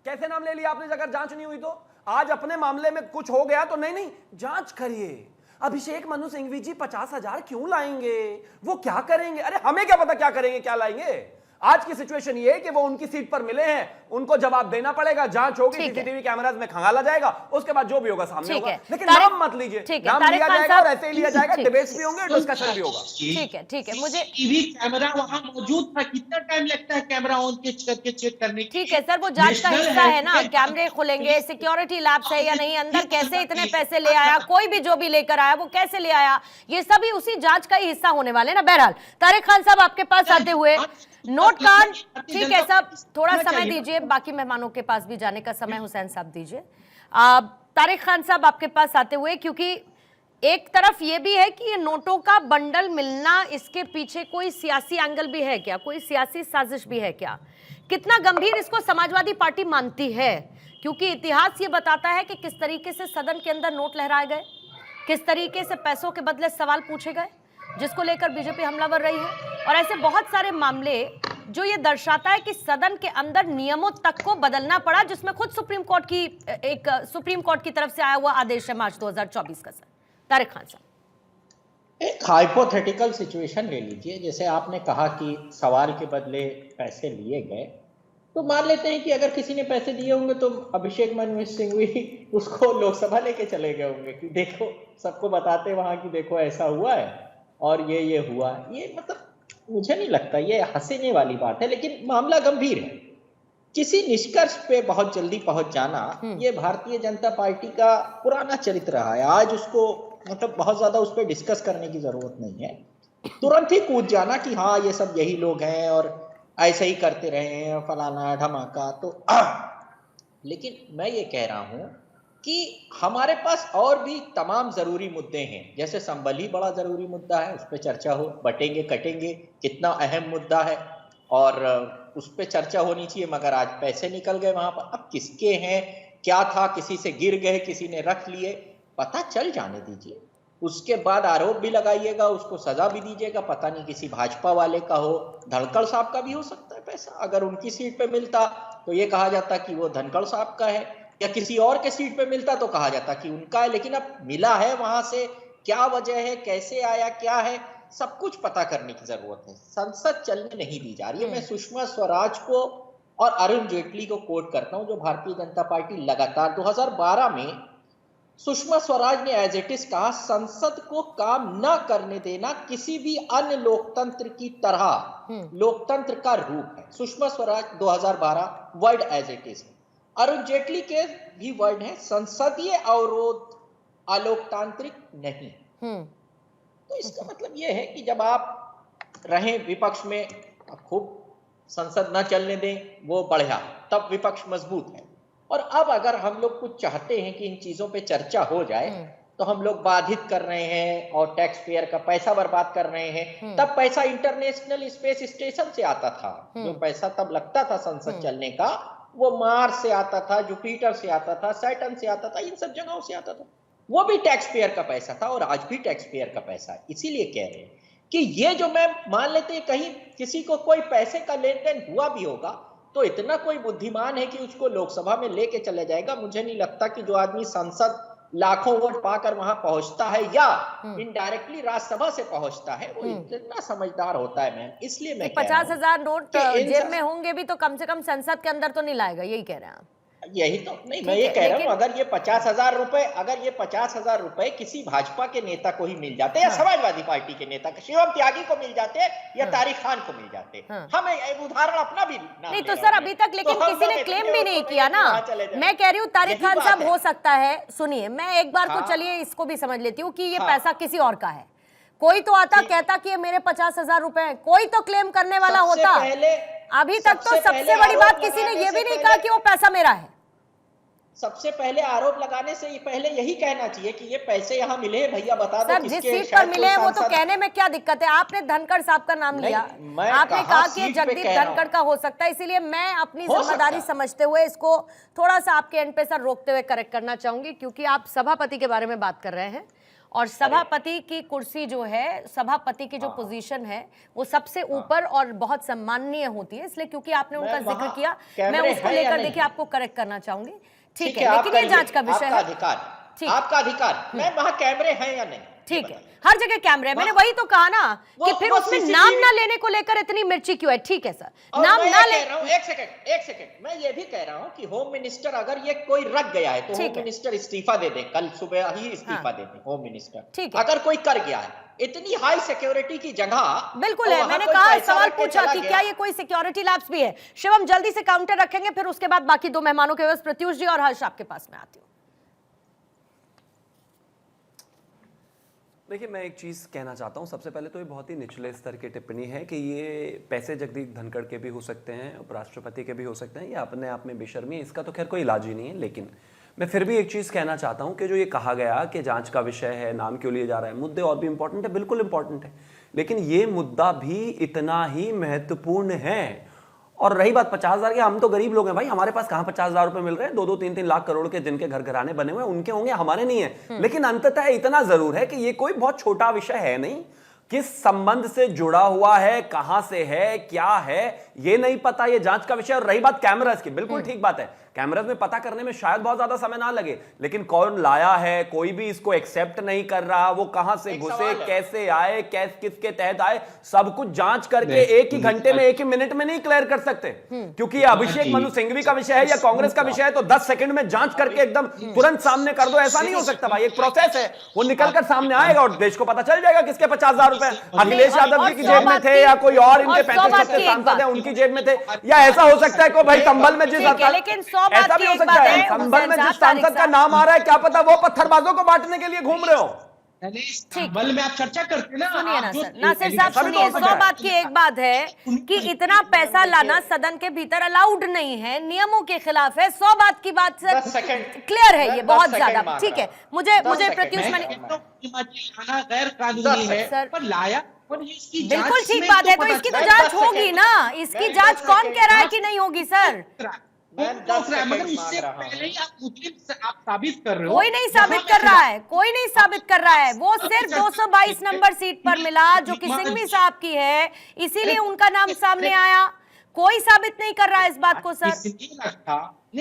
Speaker 8: कैसे नाम ले लिया आपने अगर जांच नहीं हुई तो? आज अपने मामले में कुछ हो गया तो नहीं जांच करिए। अभिषेक मनु सिंघवी जी 50,000 क्यों लाएंगे? वो क्या करेंगे? अरे हमें क्या पता क्या करेंगे, क्या लाएंगे? आज की सिचुएशन ये है कि वो उनकी सीट पर मिले हैं, उनको जवाब देना पड़ेगा, जांच होगी, सीसीटीवी कैमरास में खंगाला जाएगा, उसके बाद जो भी होगा सामने होगा। लेकिन नाम मत लीजिए, नाम लिया जाएगा और ऐसे ही लिया जाएगा, डिबेट्स भी होंगे, डिस्कशन भी होगा।
Speaker 1: ठीक है, मुझे
Speaker 9: टीवी कैमरा वहां मौजूद था, कितना टाइम लगता है कैमरा ऑन करके चेक करने की?
Speaker 1: ठीक है सर, वो जांच का हिस्सा है ना, कैमरे खुलेंगे, सिक्योरिटी लैब्स है या नहीं, अंदर कैसे इतने पैसे ले आया, कोई भी जो भी लेकर आया वो कैसे ले आया, ये सभी उसी जांच का ही हिस्सा होने वाले ना। बहरहाल तारिक खान साहब आपके पास आते हुए नोट कार्ड, ठीक है साहब, थोड़ा समय दीजिए, बाकी मेहमानों के पास भी जाने का समय हुसैन साहब दीजिए। तारिक खान साहब आपके पास आते हुए, क्योंकि एक तरफ ये भी है कि ये नोटों का बंडल मिलना, इसके पीछे कोई सियासी एंगल भी है क्या, कोई सियासी साजिश भी है क्या? कितना गंभीर इसको समाजवादी पार्टी मानती है? क्योंकि इतिहास ये बताता है कि किस तरीके से सदन के अंदर नोट लहराए गए, किस तरीके से पैसों के बदले सवाल पूछे गए, जिसको लेकर बीजेपी हमलावर रही है। और ऐसे बहुत सारे मामले जो ये दर्शाता है कि सदन के अंदर नियमों तक को बदलना पड़ा, जिसमें खुद सुप्रीम कोर्ट की तरफ से आया हुआ आदेश है मार्च 2024 का। सर तारिक खान साहब,
Speaker 10: एक हाइपोथेटिकल सिचुएशन ले लीजिए, जैसे आपने कहा कि सवाल के बदले पैसे लिए गए, तो मान लेते हैं कि अगर किसी ने पैसे दिए होंगे तो अभिषेक मनु सिंघवी उसको लोकसभा लेके चले गए होंगे कि देखो, सबको बताते वहां कि देखो ऐसा हुआ है और ये हुआ। ये मतलब मुझे नहीं लगता, ये हंसने वाली बात है, लेकिन मामला गंभीर है। किसी निष्कर्ष पे बहुत जल्दी पहुंच जाना ये भारतीय जनता पार्टी का पुराना चरित्र रहा है। आज उसको मतलब बहुत ज्यादा उस पर डिस्कस करने की जरूरत नहीं है। तुरंत ही कूद जाना कि हाँ ये सब यही लोग हैं और ऐसे ही करते रहे हैं फलाना ढमाका। तो लेकिन मैं ये कह रहा हूं कि हमारे पास और भी तमाम जरूरी मुद्दे हैं, जैसे संबल ही बड़ा जरूरी मुद्दा है, उस पर चर्चा हो, बटेंगे कटेंगे कितना अहम मुद्दा है और उस पर चर्चा होनी चाहिए, मगर आज पैसे निकल गए वहां पर। अब किसके हैं, क्या था, किसी से गिर गए, किसी ने रख लिए, पता चल जाने दीजिए। उसके बाद आरोप भी लगाइएगा, उसको सजा भी दीजिएगा। पता नहीं किसी भाजपा वाले का हो, धनखड़ साहब का भी हो सकता है पैसा। अगर उनकी सीट पे मिलता तो ये कहा जाता कि वो धनखड़ साहब का है, या किसी और के सीट पे मिलता तो कहा जाता कि उनका है। लेकिन अब मिला है, वहां से क्या वजह है, कैसे आया, क्या है, सब कुछ पता करने की जरूरत है। संसद चलने नहीं दी जा रही है। मैं सुषमा स्वराज को और अरुण जेटली को कोट करता हूं, जो भारतीय जनता पार्टी लगातार 2012 में सुषमा स्वराज ने एज इट इज कहा, संसद को काम न करने देना किसी भी अन्य लोकतंत्र की तरह लोकतंत्र का रूप है। Sushma Swaraj 2012 word as it is. Arun Jaitley के भी वर्ड है, संसदीय अवरोध अलोकतांत्रिक नहीं। तो इसका मतलब यह है कि जब आप रहें विपक्ष में, खूब संसद न चलने दें, वो बढ़िया, तब विपक्ष मजबूत है। और अब अगर हम लोग कुछ चाहते हैं कि इन चीजों पे चर्चा हो जाए, तो हम लोग बाधित कर रहे हैं और टैक्स पेयर का पैसा बर्बाद कर रहे हैं। तब पैसा इंटरनेशनल स्पेस स्टेशन से आता था, जो पैसा तब लगता था संसद चलने का, वो मार्स से आता था, जुपिटर से आता था, सैटर्न से आता था, इन सब जगहों से आता था। वो भी टैक्स पेयर का पैसा था और आज भी टैक्स पेयर का पैसा है। इसीलिए कह रहे हैं कि ये जो, मैं मान लेते हैं कहीं किसी को कोई पैसे का लेन देन हुआ भी होगा, तो इतना कोई बुद्धिमान है कि उसको लोकसभा में लेके चले जाएगा? मुझे नहीं लगता कि जो आदमी संसद लाखों वोट पाकर वहां पहुंचता है या इनडायरेक्टली राज्यसभा से पहुंचता है, वो इतना समझदार होता है। मैम, इसलिए मैं
Speaker 1: 50,000 नोट जेब में होंगे भी तो कम से कम संसद के अंदर तो नहीं लाएगा, यही कह रहे हैं आप?
Speaker 10: यही तो नहीं, मैं ये कह रहा हूं, अगर ये 50,000 रुपए, अगर ये 50,000 रुपए किसी भाजपा के नेता को ही मिल जाते, या समाजवादी पार्टी के नेता शिवम त्यागी को मिल जाते, या तारिक खान को मिल जाते, हमें उदाहरण अपना भी
Speaker 1: नहीं तो सर अभी तक लेकिन किसी ने क्लेम भी नहीं किया ना। मैं कह रही हूँ तारिक खान साहब, हो सकता है, सुनिए मैं एक बार को चलिए इसको भी समझ लेती हूँ कि ये पैसा किसी और का है। कोई तो आता कहता कि ये मेरे 50,000 रुपए हैं, कोई तो क्लेम करने वाला होता। अभी तक तो सबसे बड़ी बात किसी ने ये भी नहीं कहा कि वो पैसा मेरा है।
Speaker 10: सबसे पहले आरोप लगाने से पहले यही कहना चाहिए कि ये पैसे यहाँ मिले, भैया बता दो।
Speaker 1: सर जिस सीट पर मिले वो तो कहने में क्या दिक्कत है? आपने धनखड़ साहब का नाम लिया, आपने कहा कि जगदीप धनखड़ का हो सकता है, इसीलिए मैं अपनी जिम्मेदारी समझते हुए इसको थोड़ा सा आपके एंड पे सर रोकते हुए करेक्ट करना चाहूंगी, क्योंकि आप सभापति के बारे में बात कर रहे हैं और सभापति की कुर्सी जो है, सभापति की जो पोजीशन है वो सबसे ऊपर और बहुत सम्माननीय होती है, इसलिए क्योंकि आपने उनका जिक्र किया, मैं उसको लेकर देखिए आपको करेक्ट करना चाहूंगी। ठीक है, लेकिन ये जांच का विषय है,
Speaker 10: आपका अधिकार। मैं वहां कैमरे हैं या नहीं?
Speaker 1: ठीक है, हर जगह कैमरे, मैंने वही तो कहा ना कि फिर उसमें नाम ना लेने को लेकर इतनी मिर्ची क्यों है? ठीक है सर, नाम ना ले।
Speaker 10: एक सेकंड, मैं ये भी कह रहा हूं कि होम मिनिस्टर अगर ये कोई रख गया है तो होम मिनिस्टर इस्तीफा दे दे, कल सुबह ही इस्तीफा दे दे होम मिनिस्टर। ठीक है, अगर कोई कर गया है इतनी हाई सिक्योरिटी की जगह,
Speaker 1: बिल्कुल है, मैंने कहा सवाल पूछा कि क्या ये कोई सिक्योरिटी लैप्स भी है? शिवम जल्दी से काउंटर रखेंगे, फिर उसके बाद बाकी दो मेहमानों के पास, प्रत्युष जी और हर्ष आपके पास में आती हूँ।
Speaker 8: देखिए, मैं एक चीज़ कहना चाहता हूँ। सबसे पहले तो ये बहुत ही निचले स्तर की टिप्पणी है कि ये पैसे जगदीप धनखड़ के भी हो सकते हैं, उपराष्ट्रपति के भी हो सकते हैं, ये अपने आप में बेशर्मी है, इसका तो खैर कोई इलाज ही नहीं है। लेकिन मैं फिर भी एक चीज़ कहना चाहता हूँ कि जो ये कहा गया कि जांच का विषय है, नाम क्यों लिए जा रहा है, मुद्दे और भी इंपॉर्टेंट है, बिल्कुल इंपॉर्टेंट है, लेकिन ये मुद्दा भी इतना ही महत्वपूर्ण है। और रही बात 50,000 की, हम तो गरीब लोग हैं भाई, हमारे पास कहाँ 50,000 रुपए मिल रहे हैं? 2-2, 3-3 लाख करोड़ के जिनके घर घराने बने हुए हैं उनके होंगे, हमारे नहीं है। लेकिन अंततः इतना जरूर है कि ये कोई बहुत छोटा विषय है नहीं। किस संबंध से जुड़ा हुआ है, कहां से है, क्या है, ये नहीं पता, ये जांच का विषय। और रही बात कैमरास की, बिल्कुल ठीक बात है, कैमरास में पता करने में शायद बहुत ज्यादा समय ना लगे, लेकिन कौन लाया है, कोई भी इसको एक्सेप्ट नहीं कर रहा, वो कहां से घुसे, कैसे आए, किसके तहत आए, सब कुछ जांच करके एक ही घंटे में, एक ही मिनट में नहीं क्लियर कर सकते, क्योंकि अभिषेक मनु सिंघवी का विषय है या कांग्रेस का विषय है तो 10 सेकंड में जांच करके एकदम तुरंत सामने कर दो, ऐसा नहीं हो सकता भाई। एक प्रोसेस है, वो निकलकर सामने आएगा और देश को पता चल जाएगा किसके 50,000 रुपए अखिलेश यादव जी की जेब में थे या कोई और इनके 35 सांसद है उनकी जेब में थे, या ऐसा हो सकता है कि भाई संभल में जिस ऐसा भी हो सकता है संभल में जिस सांसद का नाम आ रहा है, क्या पता वो पत्थरबाजों को बांटने के लिए घूम रहे हो।
Speaker 9: बल में आप चर्चा करते हैं ना।
Speaker 1: सुनिए ना सर, नासिर साहब सुनिए, 100 बात की एक बात है कि इतना पैसा लाना सदन के भीतर अलाउड नहीं है, नियमों के खिलाफ है। 100 बात की बात सर क्लियर है, ये बहुत ज्यादा ठीक है। मुझे प्रत्युष
Speaker 9: लाना गैर कानूनी है पर लाया, पर इसकी
Speaker 1: बिल्कुल ठीक बात है, तो इसकी तो जांच होगी ना, इसकी जांच कौन कह रहा है कि नहीं होगी सर?
Speaker 9: मगर उससे पहले ही आप साबित कर रहे हो।
Speaker 1: कोई नहीं साबित कर रहा है, कोई नहीं साबित कर रहा है, वो सिर्फ 222 नंबर सीट पर मिला जो कि सिंघवी साहब की है, इसीलिए उनका नाम सामने आया। कोई साबित नहीं कर रहा है इस बात को सर।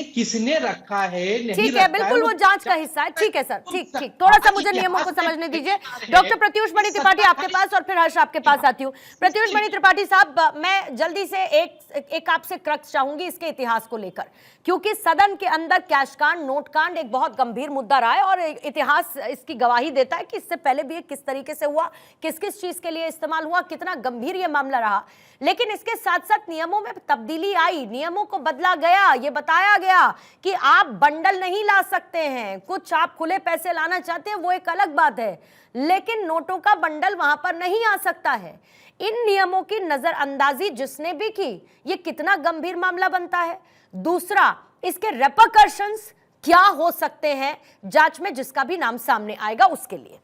Speaker 9: किसने रखा है,
Speaker 1: ठीक है, बिल्कुल वो जांच का हिस्सा है। ठीक है सर, ठीक, थोड़ा सा मुझे नियमों को समझने दीजिए। डॉक्टर प्रत्युष मणि त्रिपाठी आपके पास और फिर हर्ष आपके पास आती हूँ। प्रत्युष मणि त्रिपाठी साहब, मैं जल्दी से एक आपसे क्रक्स चाहूंगी इसके इतिहास को लेकर, क्योंकि सदन के अंदर कैश कांड, नोट कांड एक बहुत गंभीर मुद्दा रहा है और इतिहास इसकी गवाही देता है कि इससे पहले भी किस तरीके से हुआ, किस किस चीज के लिए इस्तेमाल हुआ, कितना गंभीर यह मामला रहा। लेकिन इसके साथ साथ नियमों में तब्दीली आई, नियमों को बदला गया, ये बताया गया कि आप बंडल नहीं ला सकते हैं, कुछ आप खुले पैसे लाना चाहते हैं वो एक अलग बात है, लेकिन नोटों का बंडल वहां पर नहीं आ सकता है। इन नियमों की नजरअंदाजी जिसने भी की, ये कितना गंभीर मामला बनता है। दूसरा, इसके रेपरकशंस क्या हो सकते हैं जांच में जिसका भी नाम सामने आएगा उसके लिए।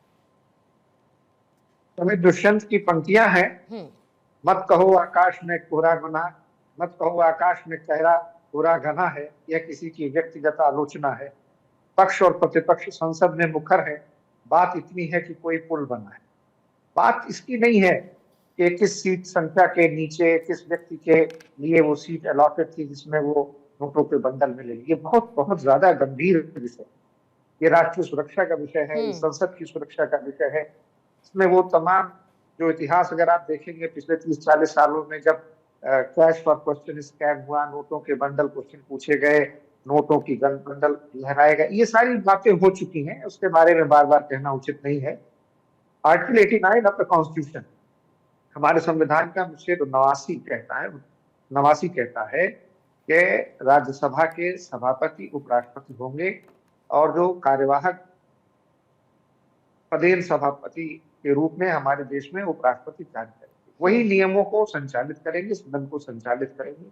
Speaker 11: दुष्यंत की पंक्तियां हैं, मत कहो आकाश में कोहरा घना, मत कहो आकाश में कहरा कोहरा घना है, यह किसी की व्यक्तिगत आलोचना है। पक्ष और प्रतिपक्ष संसद में मुखर है, बात इतनी है कि कोई पुल बना है। बात इसकी नहीं है कि किस सीट संख्या के नीचे किस व्यक्ति के लिए वो सीट अलॉटेड थी जिसमें वो नोटों के बंडल मिले। ये बहुत बहुत ज्यादा गंभीर विषय, ये राष्ट्रीय सुरक्षा का विषय है, संसद की सुरक्षा का विषय है। इसमें वो तमाम जो इतिहास अगर आप देखेंगे पिछले 30-40 सालों में, जब कैश फॉर क्वेश्चन स्कैम हुआ, नोटों के बंडल क्वेश्चन पूछे गए, नोटों की बंडल लहराए गए, ये सारी बातें हो चुकी हैं, उसके बारे में बार बार कहना उचित नहीं है। आर्टिकल 89 ऑफ द कॉन्स्टिट्यूशन, हमारे संविधान का अनुच्छेद 89 कहता है कि राज्यसभा के सभापति उपराष्ट्रपति होंगे और जो कार्यवाहक पदेन सभापति के रूप में हमारे देश में उपराष्ट्रपति कार्य करेंगे, वही नियमों को संचालित करेंगे, सदन को संचालित करेंगे।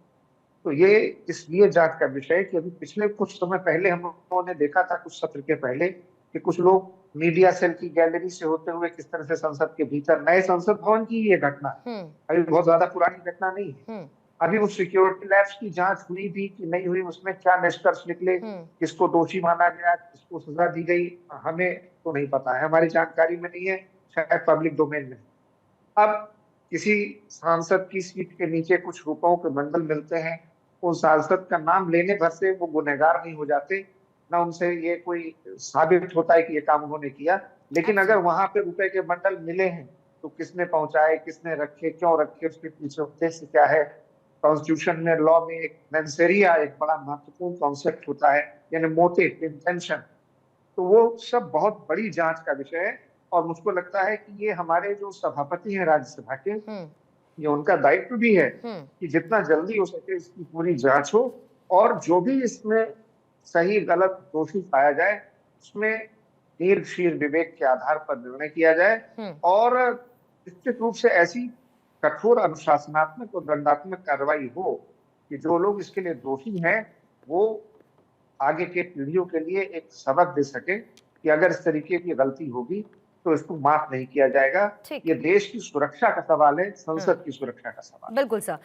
Speaker 11: तो ये इसलिए जांच का विषय है कि अभी पिछले कुछ समय पहले हम लोगों ने देखा था, कुछ सत्र के पहले, कि कुछ लोग मीडिया सेल की गैलरी से होते हुए किस तरह से संसद के भीतर, नए संसद भवन की ये घटना अभी बहुत ज्यादा पुरानी घटना नहीं है। अभी उस सिक्योरिटी लैब्स की जांच हुई भी कि नहीं हुई, उसमें क्या निष्कर्ष निकले, किसको दोषी माना गया, किसको सजा दी गई, हमें तो नहीं पता है, हमारी जानकारी में नहीं है, शायद पब्लिक डोमेन में। अब किसी सांसद की सीट के नीचे कुछ रुपयों के बंडल मिलते हैं, उस सांसद का नाम लेने भर से वो गुनहगार नहीं हो जाते, ना उनसे ये कोई साबित होता है कि ये काम उन्होंने किया। लेकिन अगर वहां पे रुपए के बंडल मिले हैं तो किसने पहुंचाए, किसने रखे, क्यों रखे, उसके पीछे उद्देश्य क्या है। कॉन्स्टिट्यूशन में, लॉ में एक मेंसेरिया एक बड़ा महत्वपूर्ण कॉन्सेप्ट होता है, यानी मोटिव, इंटेंशन। तो वो सब बहुत बड़ी जांच का विषय है और मुझको लगता है कि ये हमारे जो सभापति हैं राज्यसभा के, ये उनका दायित्व भी है कि जितना जल्दी हो सके इसकी पूरी जांच हो और जो भी इसमें सही गलत दोषी पाया जाए उसमें दीर्घशील विवेक के आधार पर निर्णय किया जाए और निश्चित रूप से ऐसी कठोर अनुशासनात्मक और दंडात्मक कार्रवाई हो कि जो लोग इसके लिए दोषी हैं वो आगे के पीढ़ियों के लिए एक सबक दे सके कि अगर इस तरीके की गलती होगी तो इसको माफ नहीं किया जाएगा।
Speaker 1: ठीक।
Speaker 11: ये देश की सुरक्षा का सवाल है, संसद की सुरक्षा का सवाल।
Speaker 1: बिल्कुल सर।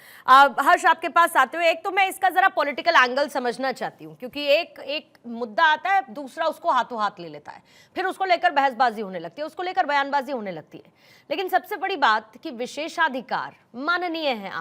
Speaker 1: हर्ष, आपके पास आते हुए एक तो मैं इसका जरा पॉलिटिकल एंगल समझना चाहती हूँ, क्योंकि एक मुद्दा आता है, दूसरा उसको हाथों हाथ ले लेता है, फिर उसको लेकर बहसबाजी होने लगती है, उसको लेकर बयानबाजी होने लगती है। लेकिन सबसे बड़ी बात कि विशेषाधिकार माननीय है,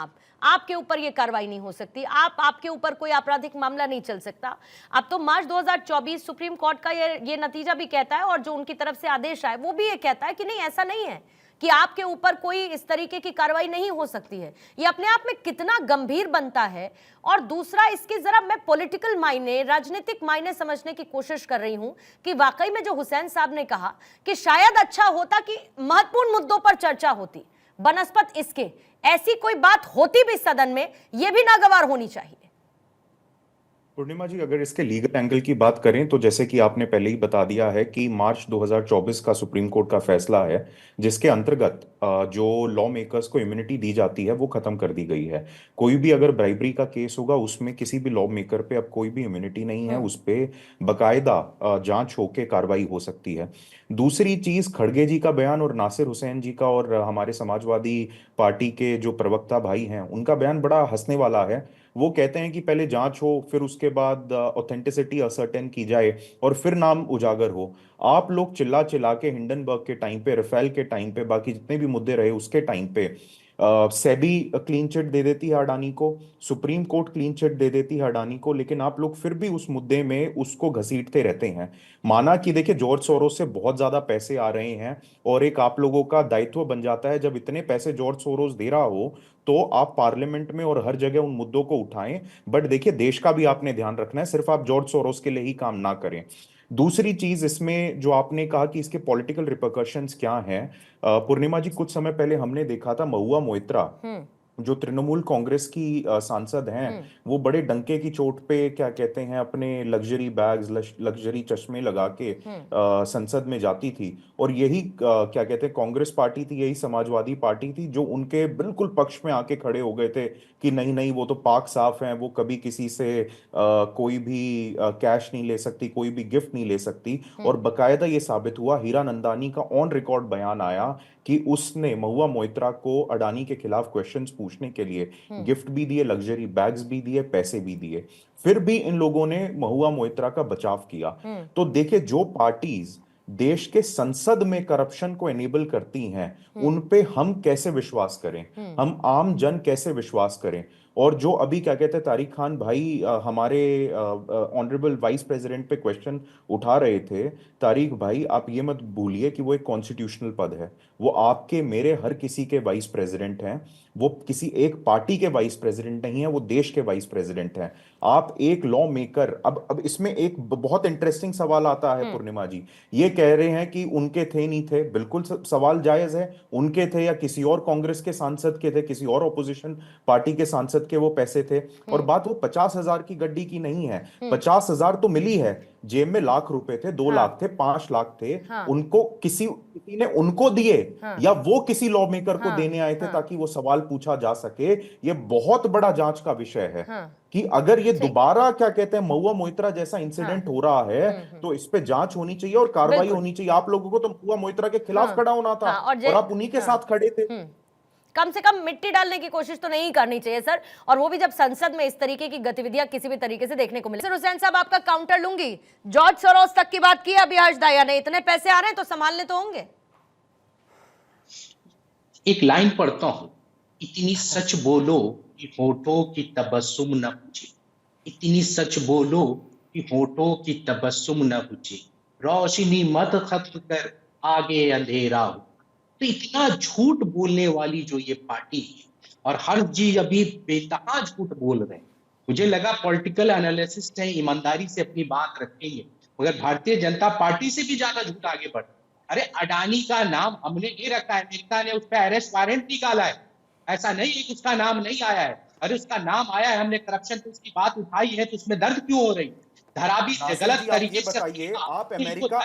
Speaker 1: आपके ऊपर ये कार्रवाई नहीं हो सकती, आपके ऊपर कोई आपराधिक मामला नहीं चल सकता। अब तो मार्च 2024 सुप्रीम कोर्ट का ये नतीजा भी कहता है, और जो उनकी तरफ से आदेश आए वो भी ये कहता है कि नहीं, ऐसा नहीं है कि आपके ऊपर कोई इस तरीके की कार्रवाई नहीं हो सकती है। ये अपने आप में कितना गंभीर बनता है। और दूसरा, इसके जरा मैं पॉलिटिकल मायने, राजनीतिक मायने समझने की कोशिश कर रही हूं कि वाकई में जो हुसैन साहब ने कहा कि शायद अच्छा होता कि महत्वपूर्ण मुद्दों पर चर्चा होती, बनस्पत इसके ऐसी कोई बात होती भी सदन में, यह भी नागवार होनी चाहिए।
Speaker 12: पूर्णिमा जी, अगर इसके लीगल एंगल की बात करें तो जैसे कि आपने पहले ही बता दिया है कि मार्च 2024 का सुप्रीम कोर्ट का फैसला है, जिसके अंतर्गत जो लॉ मेकर्स को इम्यूनिटी दी जाती है वो खत्म कर दी गई है। कोई भी अगर ब्राइबरी का केस होगा उसमें किसी भी लॉ मेकर पे अब कोई भी इम्यूनिटी नहीं है, उस पे बकायदा जांच होके कार्रवाई हो सकती है। दूसरी चीज, खड़गे जी का बयान और नासिर हुसैन जी का और हमारे समाजवादी पार्टी के जो प्रवक्ता भाई हैं उनका बयान बड़ा हंसने वाला है। वो कहते हैं कि पहले जांच हो, फिर उसके बाद ऑथेंटिसिटी असर्टेन की जाए और फिर नाम उजागर हो। आप लोग चिल्ला चिल्ला के हिंडनबर्ग के टाइम पे, रफेल के टाइम पे, बाकी जितने भी मुद्दे रहे उसके टाइम पे सेबी क्लीन चिट दे देती है अडानी को, सुप्रीम कोर्ट क्लीन चिट दे देती है अडानी को, लेकिन आप लोग फिर भी उस मुद्दे में उसको घसीटते रहते हैं। माना कि देखिए जॉर्ज सोरोस से बहुत ज्यादा पैसे आ रहे हैं और एक आप लोगों का दायित्व बन जाता है, जब इतने पैसे जॉर्ज सोरोस दे रहा हो तो आप पार्लियामेंट में और हर जगह उन मुद्दों को उठाएं। बट देखिए देश का भी आपने ध्यान रखना है, सिर्फ आप जॉर्ज सोरोस के लिए ही काम ना करें। दूसरी चीज इसमें जो आपने कहा कि इसके पॉलिटिकल रिपरकशंस क्या हैं, पूर्णिमा जी, कुछ समय पहले हमने देखा था महुआ मोइत्रा जो तृणमूल कांग्रेस की सांसद हैं, वो बड़े डंके की चोट पे क्या कहते हैं अपने लग्जरी बैग्स, लग्जरी चश्मे लगा के संसद में जाती थी। और यही क्या कहते हैं कांग्रेस पार्टी थी, यही समाजवादी पार्टी थी जो उनके बिल्कुल पक्ष में आके खड़े हो गए थे कि नहीं नहीं वो तो पाक साफ हैं, वो कभी किसी से कोई भी कैश नहीं ले सकती, कोई भी गिफ्ट नहीं ले सकती। और बकायदा ये साबित हुआ, हीरा नंदानी का ऑन रिकॉर्ड बयान आया कि उसने महुआ मोइत्रा को अडानी के खिलाफ क्वेश्चंस पूछने के लिए गिफ्ट भी दिए, लग्जरी बैग्स भी दिए, पैसे भी दिए। फिर भी इन लोगों ने महुआ मोइत्रा का बचाव किया। तो देखिए, जो पार्टीज देश के संसद में करप्शन को एनेबल करती हैं, उन पे हम कैसे विश्वास करें, हम आम जन कैसे विश्वास करें। और जो अभी क्या कहते हैं तारिक खान भाई हमारे ऑनरेबल वाइस प्रेसिडेंट पे क्वेश्चन उठा रहे थे, तारिक भाई आप ये मत भूलिए कि वो एक कॉन्स्टिट्यूशनल पद है, वो आपके मेरे हर किसी के वाइस प्रेसिडेंट हैं, वो किसी एक पार्टी के वाइस प्रेसिडेंट नहीं है, वो देश के वाइस प्रेसिडेंट हैं। आप एक लॉ मेकर, अब इसमें एक बहुत इंटरेस्टिंग सवाल आता है पूर्णिमा जी, ये कह रहे हैं कि उनके थे नहीं थे, बिल्कुल सवाल जायज है, उनके थे या किसी और कांग्रेस के सांसद के थे, किसी और ऑपोजिशन पार्टी के सांसद के वो पैसे थे। और बात वो 50,000 की गड्डी की नहीं है, 50,000 तो मिली है, जेब में लाख रुपए थे, 2 लाख थे, 5 लाख थे, उनको किसी ने उनको दिए या वो किसी लॉ मेकर को देने आए थे ताकि वो सवाल पूछा जा सके। ये बहुत बड़ा जांच का विषय है कि अगर ये दोबारा क्या कहते हैं महुआ मोइत्रा जैसा इंसिडेंट हो रहा है तो इस पे जांच होनी चाहिए और कार्रवाई होनी चाहिए। आप लोगों को तो महुआ मोइत्रा के खिलाफ खड़ा होना था और आप उन्हीं के साथ खड़े थे।
Speaker 1: कम से कम मिट्टी डालने की कोशिश तो नहीं करनी चाहिए सर, और वो भी जब संसद में इस तरीके की गतिविधियां किसी भी तरीके से देखने को मिले। सर हुसैन साहब, आपका काउंटर लूंगी। जॉर्ज सोरोस तक की बात की अभी हर्ष दहिया ने, इतने पैसे आ रहे हैं तो संभालने तो होंगे।
Speaker 9: एक लाइन पढ़ता हूं, इतनी सच बोलो कि होठों की तबस्सुम न बुझे, इतनी सच बोलो कि होठों की तबस्सुम न बुझे, रोशनी मत खत्म कर आगे अंधेरा हो। तो इतना झूठ बोलने वाली जो ये पार्टी है, और हर जी अभी बेतहा झूठ बोल रहे हैं। मुझे लगा पॉलिटिकल एनालिसिस्ट है, ईमानदारी से अपनी बात रखेंगे, मगर भारतीय जनता पार्टी से भी ज्यादा झूठ आगे बढ़। अरे अडानी का नाम हमने नहीं रखा है, अमेरिका ने उस पर अरेस्ट वारंट निकाला है, ऐसा नहीं है कि उसका नाम नहीं आया है। अरे उसका नाम आया है, हमने करप्शन पे उसकी बात उठाई है, तो उसमें दर्द क्यों हो रही? धरावी से
Speaker 12: नासिर
Speaker 9: गलत
Speaker 12: जी, आप
Speaker 9: तरीके
Speaker 12: ये
Speaker 9: से
Speaker 12: बताइए,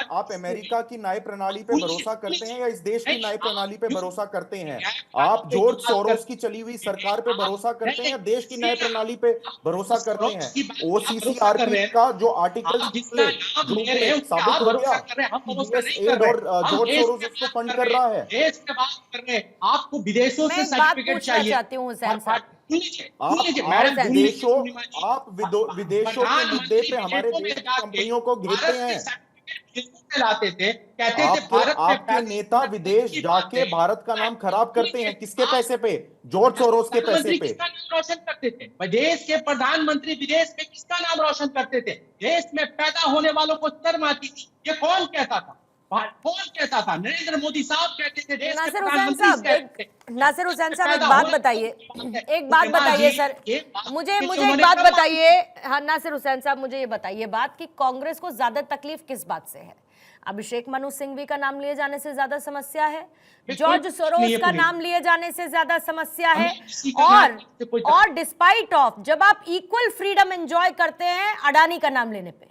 Speaker 12: आप अमेरिका की न्याय प्रणाली पे भरोसा करते हैं या इस देश की न्याय प्रणाली पे भरोसा करते हैं? आप जॉर्ज सोरोस की चली हुई सरकार पे भरोसा करते हैं या देश की न्याय प्रणाली पे भरोसा करते हैं? ओसीसीआरपी का जो आर्टिकल निकले, जो साबित हो गया कि यूएस एड और जॉर्ज सोरोस उसको फंड कर रहा है।
Speaker 9: देश की बात कर रहे हैं, आपको विदेशों
Speaker 1: मैं
Speaker 9: से
Speaker 1: एक बात
Speaker 9: सर्टिफिकेट
Speaker 1: पूछना
Speaker 9: चाहिए।
Speaker 1: चाहती हूँ हुसैन साहब।
Speaker 12: विदेशों के मुद्दे पे हमारे देश की कंपनियों को घेरते हैं।
Speaker 9: लाते थे, कहते थे भारत में
Speaker 12: आपके नेता विदेश जाके भारत का नाम खराब करते हैं, किसके पैसे पे? जॉर्ज सोरोस के पैसे पे।
Speaker 9: किसका नाम रोशन करते थे? देश के प्रधानमंत्री विदेश में किसका नाम रोशन करते थे? देश में पैदा होने वालों को शर्म आती थी। ये कौन कहता था? कौन कहता था? नरेंद्र मोदी साहब कहते थे। देश
Speaker 1: नासिर हुसैन साहब, एक बात बताइए, सर, मुझे एक बात बताइए। हाँ नासिर हुसैन साहब, मुझे ये बताइए बात कि कांग्रेस को ज्यादा तकलीफ किस बात से है? अभिषेक मनु सिंघवी का नाम लिए जाने से ज्यादा समस्या है, जॉर्ज सोरोस का नाम लिए जाने से ज्यादा समस्या है, और डिस्पाइट ऑफ जब आप इक्वल फ्रीडम एंजॉय करते हैं अडानी का नाम लेने पे,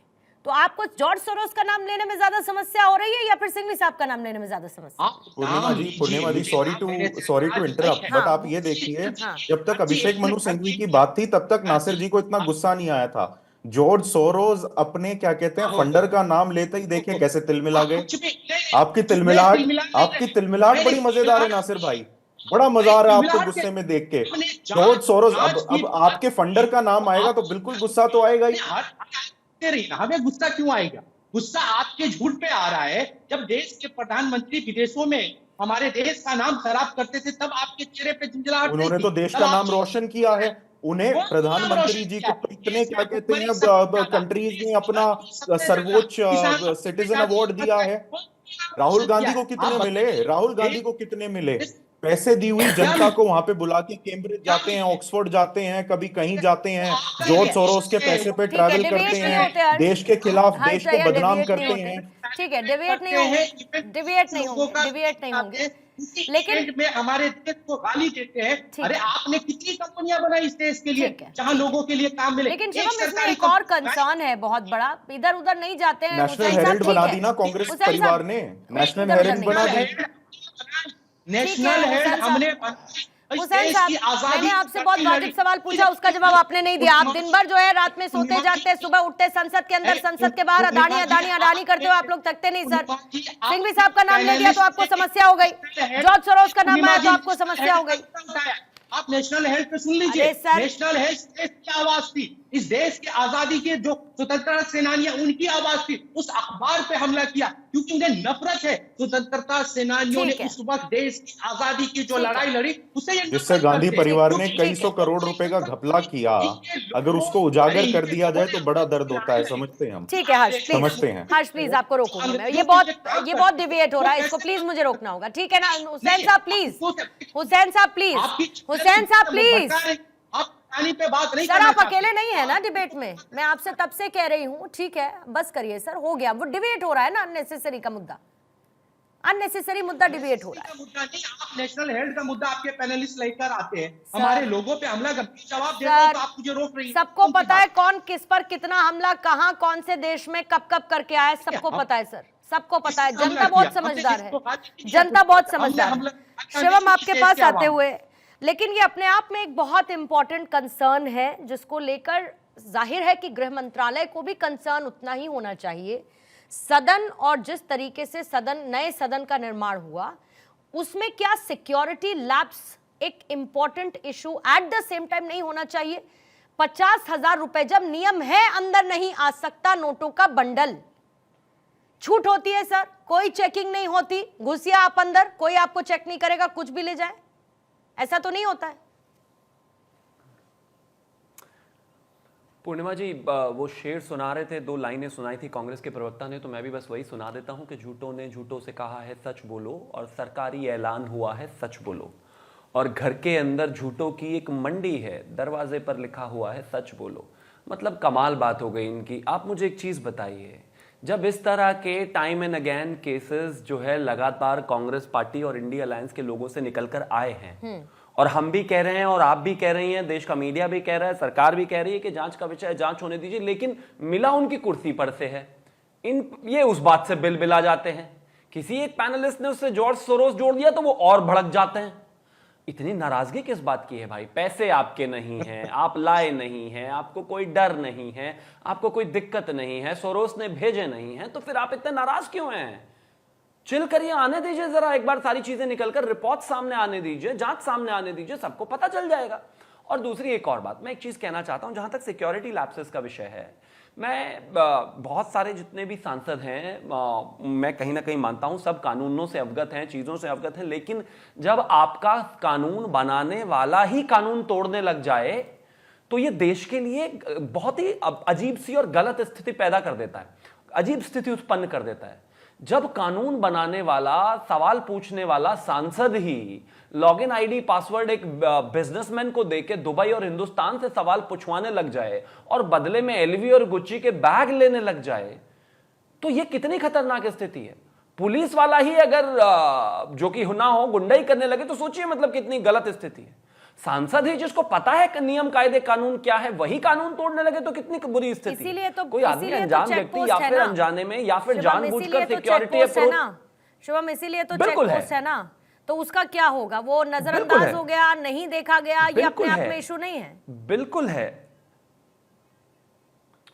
Speaker 1: तो आपको जॉर्ज सोरोस का नाम लेने में ज्यादा समस्या हो रही है या फिर सिंघवी साहब का नाम लेने में ज्यादा समस्या?
Speaker 12: पूर्णिमा जी, सॉरी टू इंटरप्ट, बट आप ये देखिए, जब तक अभिषेक मनु सिंघवी की बात थी तब तक नासिर जी को इतना गुस्सा नहीं आया था। जॉर्ज सोरोस अपने क्या कहते हैं फंडर का नाम लेते ही देखिए कैसे तिलमिला गए। आपकी तिलमिलाहट बड़ी मजेदार है नासिर भाई, बड़ा मजा आ रहा है आपको गुस्से में देख के। जॉर्ज सोरोस, अब आपके फंडर का नाम आएगा तो बिल्कुल गुस्सा तो आएगा ही।
Speaker 9: हमें गुस्सा क्यों आएगा? गुस्सा आपके झूठ पे आ रहा है। जब देश के प्रधानमंत्री विदेशों में हमारे देश का नाम खराब करते थे तब आपके चेहरे पे झुंझलाहट।
Speaker 12: उन्होंने तो देश का नाम रोशन किया है। उन्हें प्रधानमंत्री जी को इतने क्या कहते हैं कंट्रीज में अपना सर्वोच्च सिटीजन अवार्ड दिया है। राहुल गांधी को कितने मिले? पैसे दी हुई जनता को वहां पे बुला के कैम्ब्रिज जाते हैं, ऑक्सफोर्ड जाते हैं, कभी कहीं जाते हैं, जॉर्ज सोरोस के पैसे पे ट्रैवल करते हैं, देश के खिलाफ देश को बदनाम करते हैं।
Speaker 1: ठीक है, डिबेट नहीं होंगे, लेकिन
Speaker 9: में हमारे देश को गाली देते हैं। अरे आपने कितनी कंपनियां बनाई इस देश के लिए जहां लोगों के लिए काम मिले।
Speaker 1: लेकिन शिवम, इसमें एक और कंसर्न है बहुत बड़ा, इधर उधर नहीं जाते हैं।
Speaker 12: नेशनल हेराल्ड बना दी ना कांग्रेस परिवार ने, नेशनल हेराल्ड बना दी।
Speaker 9: नेशनल हेराल्ड हमने
Speaker 1: हुसैन साहब, मैंने आपसे बहुत वाजिब सवाल पूछा, उसका जवाब आपने नहीं दिया। आप दिन भर जो है रात में सोते जागते, सुबह उठते, संसद के अंदर संसद के बाहर अडानी करते हो, आप लोग थकते नहीं सर। सिंघवी साहब का नाम ले दिया तो आपको समस्या हो गई, जॉर्ज सोरोस का नाम आया तो आपको समस्या हो गई।
Speaker 9: आप नेशनल हेल्थ पे सुन लीजिए, नेशनल हेल्थ देश की आवाज थी, इस देश की आजादी के जो स्वतंत्रता सेनानी उनकी आवाज थी। उस अखबार पे हमला किया क्योंकि उन्हें नफरत है स्वतंत्रता सेनानियों ने उस वक्त देश की आजादी की जो लड़ाई लड़ी उससे,
Speaker 12: जिससे गांधी परिवार ने कई सौ करोड़ रुपए का घपला किया, अगर उसको उजागर कर दिया जाए तो बड़ा दर्द होता है, समझते हैं हम।
Speaker 1: ठीक है हर्ष, समझते हैं। हर्ष प्लीज, आपको रोकूंगी मैं, ये बहुत डिबेट हो रहा है, इसको प्लीज मुझे रोकना होगा, ठीक है ना? हुसैन साहब प्लीज,
Speaker 9: पे बात नहीं
Speaker 1: सर, आप अकेले नहीं है ना डिबेट में, मैं आपसे तब से कह रही हूँ, ठीक है बस करिए सर, हो गया, वो डिबेट हो रहा है ना, अननेसेसरी मुद्दा डिबेट हो रहा है।
Speaker 9: मुद्दा नहीं, आप नेशनल हेल्थ का मुद्दा आपके पैनलिस्ट लेकर आते हैं, हमारे लोगों पे हमला करके जवाब देते हैं तो आप मुझे रोक रही हैं।
Speaker 1: सबको पता है कौन किस पर कितना हमला कहां कौन से देश में कब करके आया, सबको पता है सर, सबको पता है। जनता बहुत समझदार है, शिवम आपके पास आते हुए, लेकिन ये अपने आप में एक बहुत इंपॉर्टेंट कंसर्न है जिसको लेकर जाहिर है कि गृह मंत्रालय को भी कंसर्न उतना ही होना चाहिए। सदन और जिस तरीके से नए सदन का निर्माण हुआ उसमें क्या सिक्योरिटी लैप्स एक important issue at the same time नहीं होना चाहिए? 50,000 रुपए जब नियम है अंदर नहीं आ सकता नोटों का बंडल, छूट होती है सर, कोई चेकिंग नहीं होती, घुसिया आप अंदर, कोई आपको चेक नहीं करेगा, कुछ भी ले जाए, ऐसा तो नहीं होता है।
Speaker 8: पूर्णिमा जी, वो शेर सुना रहे थे, 2 लाइनें सुनाई थी कांग्रेस के प्रवक्ता ने, तो मैं भी बस वही सुना देता हूं कि झूठों ने झूठों से कहा है सच बोलो, और सरकारी ऐलान हुआ है सच बोलो, और घर के अंदर झूठों की एक मंडी है, दरवाजे पर लिखा हुआ है सच बोलो। मतलब कमाल बात हो गई इनकी। आप मुझे एक चीज बताइए, जब इस तरह के टाइम एंड अगेन केसेस जो है लगातार कांग्रेस पार्टी और इंडिया अलायंस के लोगों से निकल कर आए हैं, और हम भी कह रहे हैं और आप भी कह रही हैं, देश का मीडिया भी कह रहा है, सरकार भी कह रही है कि जांच का विषय जांच होने दीजिए, लेकिन मिला उनकी कुर्सी पर से है। ये उस बात से बिल-बिला जाते हैं। किसी एक पैनलिस्ट ने उससे जॉर्ज सोरोस जोड़ दिया तो वो और भड़क जाते हैं। इतनी नाराजगी किस बात की है भाई? पैसे आपके नहीं हैं, आप लाए नहीं हैं, आपको कोई डर नहीं है, आपको कोई दिक्कत नहीं है, सोरोस ने भेजे नहीं हैं, तो फिर आप इतने नाराज क्यों हैं? चिल करिए, आने दीजिए जरा, एक बार सारी चीजें निकलकर रिपोर्ट सामने आने दीजिए, जांच सामने आने दीजिए, सबको पता चल जाएगा। और दूसरी एक और बात, मैं एक चीज कहना चाहता हूं, जहां तक सिक्योरिटी लैप्सेस का विषय है, मैं बहुत सारे जितने भी सांसद हैं, मैं कहीं ना कहीं मानता हूं सब कानूनों से अवगत हैं, चीजों से अवगत हैं, लेकिन जब आपका कानून बनाने वाला ही कानून तोड़ने लग जाए तो ये देश के लिए बहुत ही अजीब सी और गलत स्थिति पैदा कर देता है, अजीब स्थिति उत्पन्न कर देता है। जब कानून बनाने वाला, सवाल पूछने वाला सांसद ही लॉगिन आईडी पासवर्ड एक बिजनेसमैन को देके दुबई और हिंदुस्तान से सवाल पूछवाने लग जाए और बदले में एलवी और गुच्ची के बैग लेने लग जाए, तो यह कितनी खतरनाक स्थिति है। पुलिस वाला ही अगर जो कि ना हो गुंडाई करने लगे तो सोचिए मतलब कितनी गलत स्थिति है। सांसद ही जिसको पता है कि नियम कायदे कानून क्या है वही कानून तोड़ने लगे तो कितनी बुरी स्थिति।
Speaker 1: इसीलिए तो
Speaker 8: कोई आदमी अनजान व्यक्ति या फिर अनजाने में या फिर जानबूझकर सिक्योरिटी अप्रोच,
Speaker 1: शुभम इसीलिए तो चेक पोस्ट है ना, तो उसका क्या होगा? वो नजरअंदाज हो गया, नहीं देखा गया, ये अपने आप में इशू नहीं है?
Speaker 8: बिल्कुल है,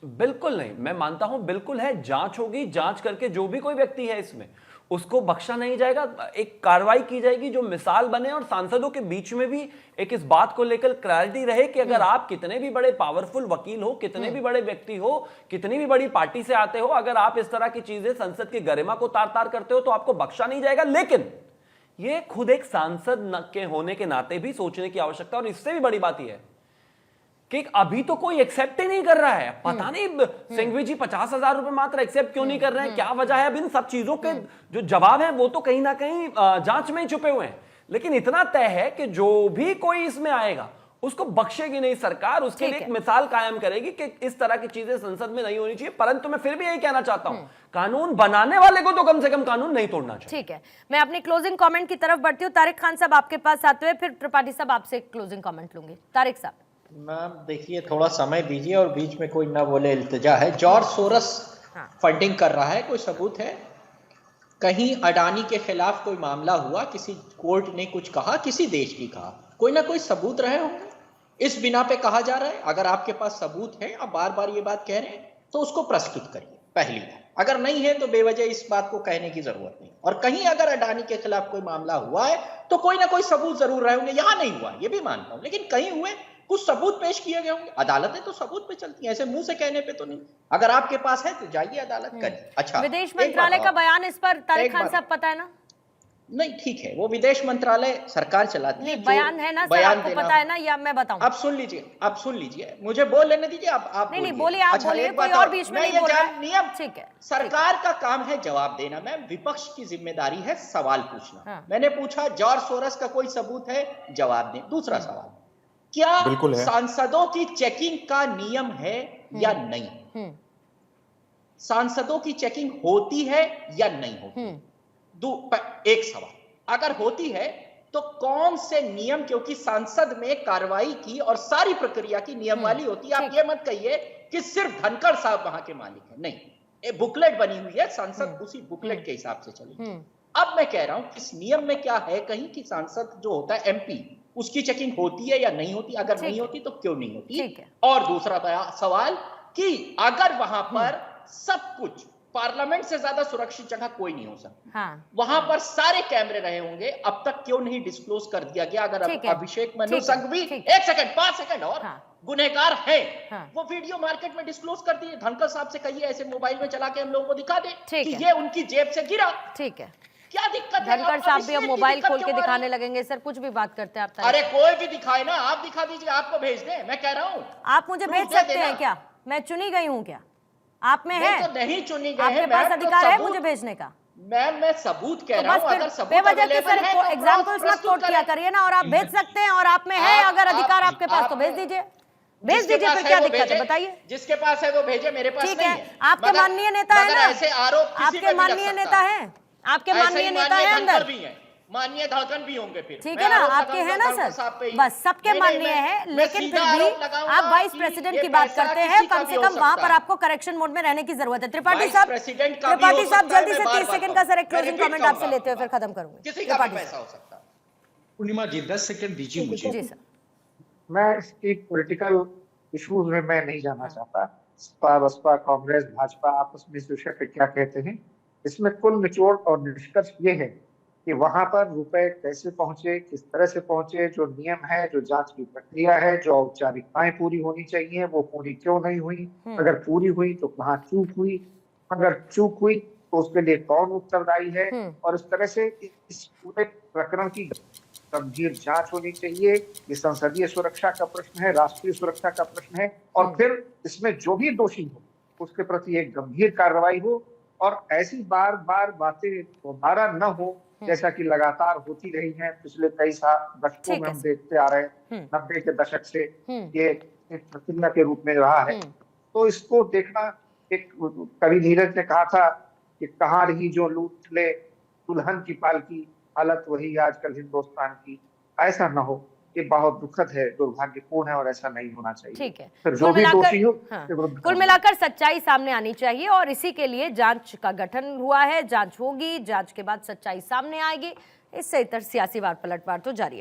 Speaker 8: बिल्कुल नहीं, मैं मानता हूं बिल्कुल है। जांच होगी, जांच करके जो भी कोई व्यक्ति है इसमें उसको बख्शा नहीं जाएगा, एक कार्रवाई की जाएगी जो मिसाल बने और सांसदों के बीच में भी एक इस बात को लेकर क्लैरिटी रहे कि अगर आप कितने भी बड़े पावरफुल वकील हो, कितने भी बड़े व्यक्ति हो, कितनी भी बड़ी पार्टी से आते हो, अगर आप इस तरह की चीजें संसद की गरिमा को तार तार करते हो तो आपको बख्शा नहीं जाएगा। लेकिन ये खुद एक सांसद के होने के नाते भी सोचने की आवश्यकता, और इससे भी बड़ी बात यह है कि अभी तो कोई एक्सेप्ट ही नहीं कर रहा है। पता नहीं सिंघवी जी 50,000 रुपए मात्र एक्सेप्ट क्यों नहीं कर रहे हैं, क्या वजह है? अब इन सब चीजों के जो जवाब है वो तो कहीं ना कहीं जांच में ही छुपे हुए हैं। लेकिन इतना तय है कि जो भी कोई इसमें आएगा उसको बख्शेगी नहीं सरकार, उसके लिए एक मिसाल कायम करेगी कि इस तरह की चीजें संसद में नहीं होनी चाहिए। परंतु मैं फिर भी यही कहना चाहता हूं, कानून बनाने वाले को तो कम से कम कानून नहीं तोड़ना चाहिए।
Speaker 1: ठीक है, मैं अपनी क्लोजिंग कमेंट की तरफ बढ़ती हूँ। तारिक खान साहब आपके पास आते हुए, फिर त्रिपाठी साहब आपसे क्लोजिंग कमेंट लूंगी। तारिक साहब।
Speaker 10: मैम देखिए, थोड़ा समय दीजिए और बीच में कोई ना बोले, इल्तिजा है। जॉर्ज सोरस फंडिंग कर रहा है, कोई सबूत है? कहीं अडानी के खिलाफ कोई मामला हुआ, किसी कोर्ट ने कुछ कहा, किसी देश की कहा, कोई ना कोई सबूत रहे होंगे, इस बिना पे कहा जा रहा है। अगर आपके पास सबूत है, आप बार बार ये बात कह रहे हैं, तो उसको प्रस्तुत करिए पहली बार। अगर नहीं है तो बेवजह इस बात को कहने की जरूरत नहीं। और कहीं अगर अडानी के खिलाफ कोई मामला हुआ है तो कोई ना कोई सबूत जरूर रहे होंगे। यहां नहीं हुआ ये भी मानता हूं, लेकिन कहीं हुए, कुछ सबूत पेश किए गए होंगे। अदालतें तो सबूत पे चलती हैं, ऐसे मुंह से कहने पे तो नहीं। अगर आपके पास है तो जाइए अदालत करिए। अच्छा,
Speaker 1: विदेश मंत्रालय का बयान इस पर तारिक खान साहब पता है ना?
Speaker 10: नहीं, ठीक है, वो विदेश मंत्रालय सरकार चलाती है,
Speaker 1: बयान है ना सर, आपको पता है ना, या मैं बताऊं?
Speaker 10: आप सुन लीजिए, मुझे बोल लेने दीजिए। आप
Speaker 1: नहीं बोलिए, आप बोलिए, कोई और बीच में नहीं बोल रहा है।
Speaker 10: नियम,
Speaker 1: ठीक है,
Speaker 10: सरकार का काम है जवाब देना। मैम, विपक्ष की जिम्मेदारी है सवाल पूछना। मैंने पूछा जॉर्ज सोरस का कोई सबूत है, जवाब दें। दूसरा सवाल, क्या सांसदों की चेकिंग का नियम है या नहीं? सांसदों की चेकिंग होती है या नहीं होती? एक सवाल, अगर होती है तो कौन से नियम, क्योंकि सांसद में कार्रवाई की और सारी प्रक्रिया की नियमावली होती है। आप ये मत कहिए कि सिर्फ धनखड़ साहब वहां के मालिक है, नहीं, एक बुकलेट बनी हुई है, सांसद उसी बुकलेट के हिसाब से चलेगी। अब मैं कह रहा हूं इस नियम में क्या है कहीं कि सांसद जो होता है एमपी, उसकी चेकिंग होती है या नहीं होती? अगर नहीं होती तो क्यों नहीं होती? और दूसरा सवाल कि अगर वहां पर सब कुछ, पार्लियामेंट से ज्यादा सुरक्षित जगह कोई नहीं हो सकती, वहां पर सारे कैमरे रहे होंगे, अब तक क्यों नहीं डिस्क्लोज कर दिया गया? अगर अभिषेक मनु संघवी 1 सेकंड 5 सेकंड और गुनहगार है, वो वीडियो मार्केट में डिस्क्लोज कर दिए। धनखड़ साहब से कहिए ऐसे मोबाइल में चला के हम लोगों को दिखा दे कि ये उनकी जेब से गिरा।
Speaker 1: ठीक है,
Speaker 10: क्या दिक्कत है?
Speaker 1: धनखड़ साहब भी अब मोबाइल खोल के दिखाने लगेंगे। सर कुछ भी बात करते हैं आप।
Speaker 10: अरे कोई भी दिखाए ना, आप दिखा दीजिए, आपको भेज दें। मैं कह रहा हूँ
Speaker 1: आप मुझे भेज सकते हैं क्या? मैं चुनी गई हूँ क्या? आप में है?
Speaker 10: तो नहीं चुनी गई
Speaker 1: आपके पास अधिकार है मुझे भेजने का।
Speaker 10: मैम मैं सबूत कह रहा हूँ, अगर सबूत
Speaker 1: बेवजह के सर एग्जांपल्स मत कोट किया करिए ना। और आप भेज सकते हैं, और आप में है अगर अधिकार आपके पास तो भेज दीजिए, भेज दीजिए। फिर क्या दिक्कत है बताइए?
Speaker 10: जिसके पास है वो भेजे, मेरे पास नहीं है।
Speaker 1: आपके माननीय नेता है ना,
Speaker 10: ऐसे आरोप
Speaker 1: आपके माननीय नेता है, आपके माननीय नेता है अंदर,
Speaker 10: माननीय धड़कन भी होंगे फिर।
Speaker 1: ठीक
Speaker 10: मैं
Speaker 1: है ना,
Speaker 10: आरोप
Speaker 1: आपके हैं ना
Speaker 10: लगाऊंगा
Speaker 1: सर,
Speaker 10: साहब पे ही।
Speaker 1: बस सबके
Speaker 10: नहीं,
Speaker 1: माननीय
Speaker 10: मैं-
Speaker 1: है,
Speaker 10: मैं
Speaker 1: लेकिन
Speaker 10: सीधा
Speaker 1: फिर भी
Speaker 10: आरोप लगाऊंगा
Speaker 1: आप वाइस
Speaker 10: कि
Speaker 1: प्रेसिडेंट
Speaker 10: ये
Speaker 1: की बात
Speaker 10: पैसा
Speaker 1: करते हैं,
Speaker 10: किसी का
Speaker 1: कम
Speaker 10: भी
Speaker 1: से
Speaker 10: हो
Speaker 1: कम वहां
Speaker 10: सकता
Speaker 1: पर
Speaker 10: है।
Speaker 1: आपको करेक्शन मोड में रहने की जरूरत है। त्रिपाठी
Speaker 10: वाइस
Speaker 1: साहब,
Speaker 10: प्रेसिडेंट का भी
Speaker 1: त्रिपाठी
Speaker 10: हो
Speaker 1: साहब
Speaker 10: सकता है,
Speaker 1: जल्दी
Speaker 10: मैं
Speaker 1: से
Speaker 10: बार
Speaker 1: 30
Speaker 10: बार
Speaker 1: सेकंड का सर एक
Speaker 10: कहूंगा।
Speaker 1: क्लोजिंग
Speaker 10: मैं
Speaker 1: कमेंट
Speaker 10: repeat
Speaker 1: आपसे लेते हुए फिर खत्म करूंगी।
Speaker 10: किसी का भी
Speaker 1: त्रिपाठी
Speaker 10: पैसा हो सकता है।
Speaker 9: पूर्णिमा जी 10 सेकंड दीजिए मुझे।
Speaker 1: जी सर।
Speaker 11: मैं इसकी पॉलिटिकल इश्यूज में मैं नहीं जाना चाहता। सपा बसपा कांग्रेस भाजपा आपस में इस विषय पे क्या कहते हैं, इसमें कुल निचोड़ और निष्कर्ष ये है कि वहां पर रुपए कैसे पहुंचे, किस तरह से पहुंचे, जो नियम है, जो जांच की प्रक्रिया है, जो औपचारिकताएं पूरी होनी चाहिए वो पूरी क्यों नहीं हुई, अगर पूरी हुई तो कहाँ चूक हुई, अगर चूक हुई तो उसके लिए कौन उत्तरदायी है, और इस तरह से इस पूरे प्रकरण की गंभीर जांच होनी चाहिए। ये संसदीय सुरक्षा का प्रश्न है, राष्ट्रीय सुरक्षा का प्रश्न है, और फिर इसमें जो भी दोषी हो उसके प्रति एक गंभीर कार्रवाई हो, और ऐसी बार बार बातें दोबारा न हो जैसा कि लगातार होती रही है पिछले कई दशकों में हम देखते आ रहे हैं। 90 के दशक से ये एक प्रक्रिया के रूप में रहा है। तो इसको देखना, एक कवि नीरज ने कहा था कि कहाँ रही जो लूट ले दुल्हन की पालकी, हालत वही आजकल हिंदुस्तान की। ऐसा न हो, ये बहुत दुखद है, दुर्भाग्यपूर्ण है, और ऐसा नहीं होना चाहिए।
Speaker 1: ठीक है,
Speaker 11: फिर जो भी दोषी हो
Speaker 1: कुल मिलाकर सच्चाई सामने आनी चाहिए और इसी के लिए जांच का गठन हुआ है। जांच होगी, जांच के बाद सच्चाई सामने आएगी। इससे इतर सियासी वार पलटवार तो जारी है।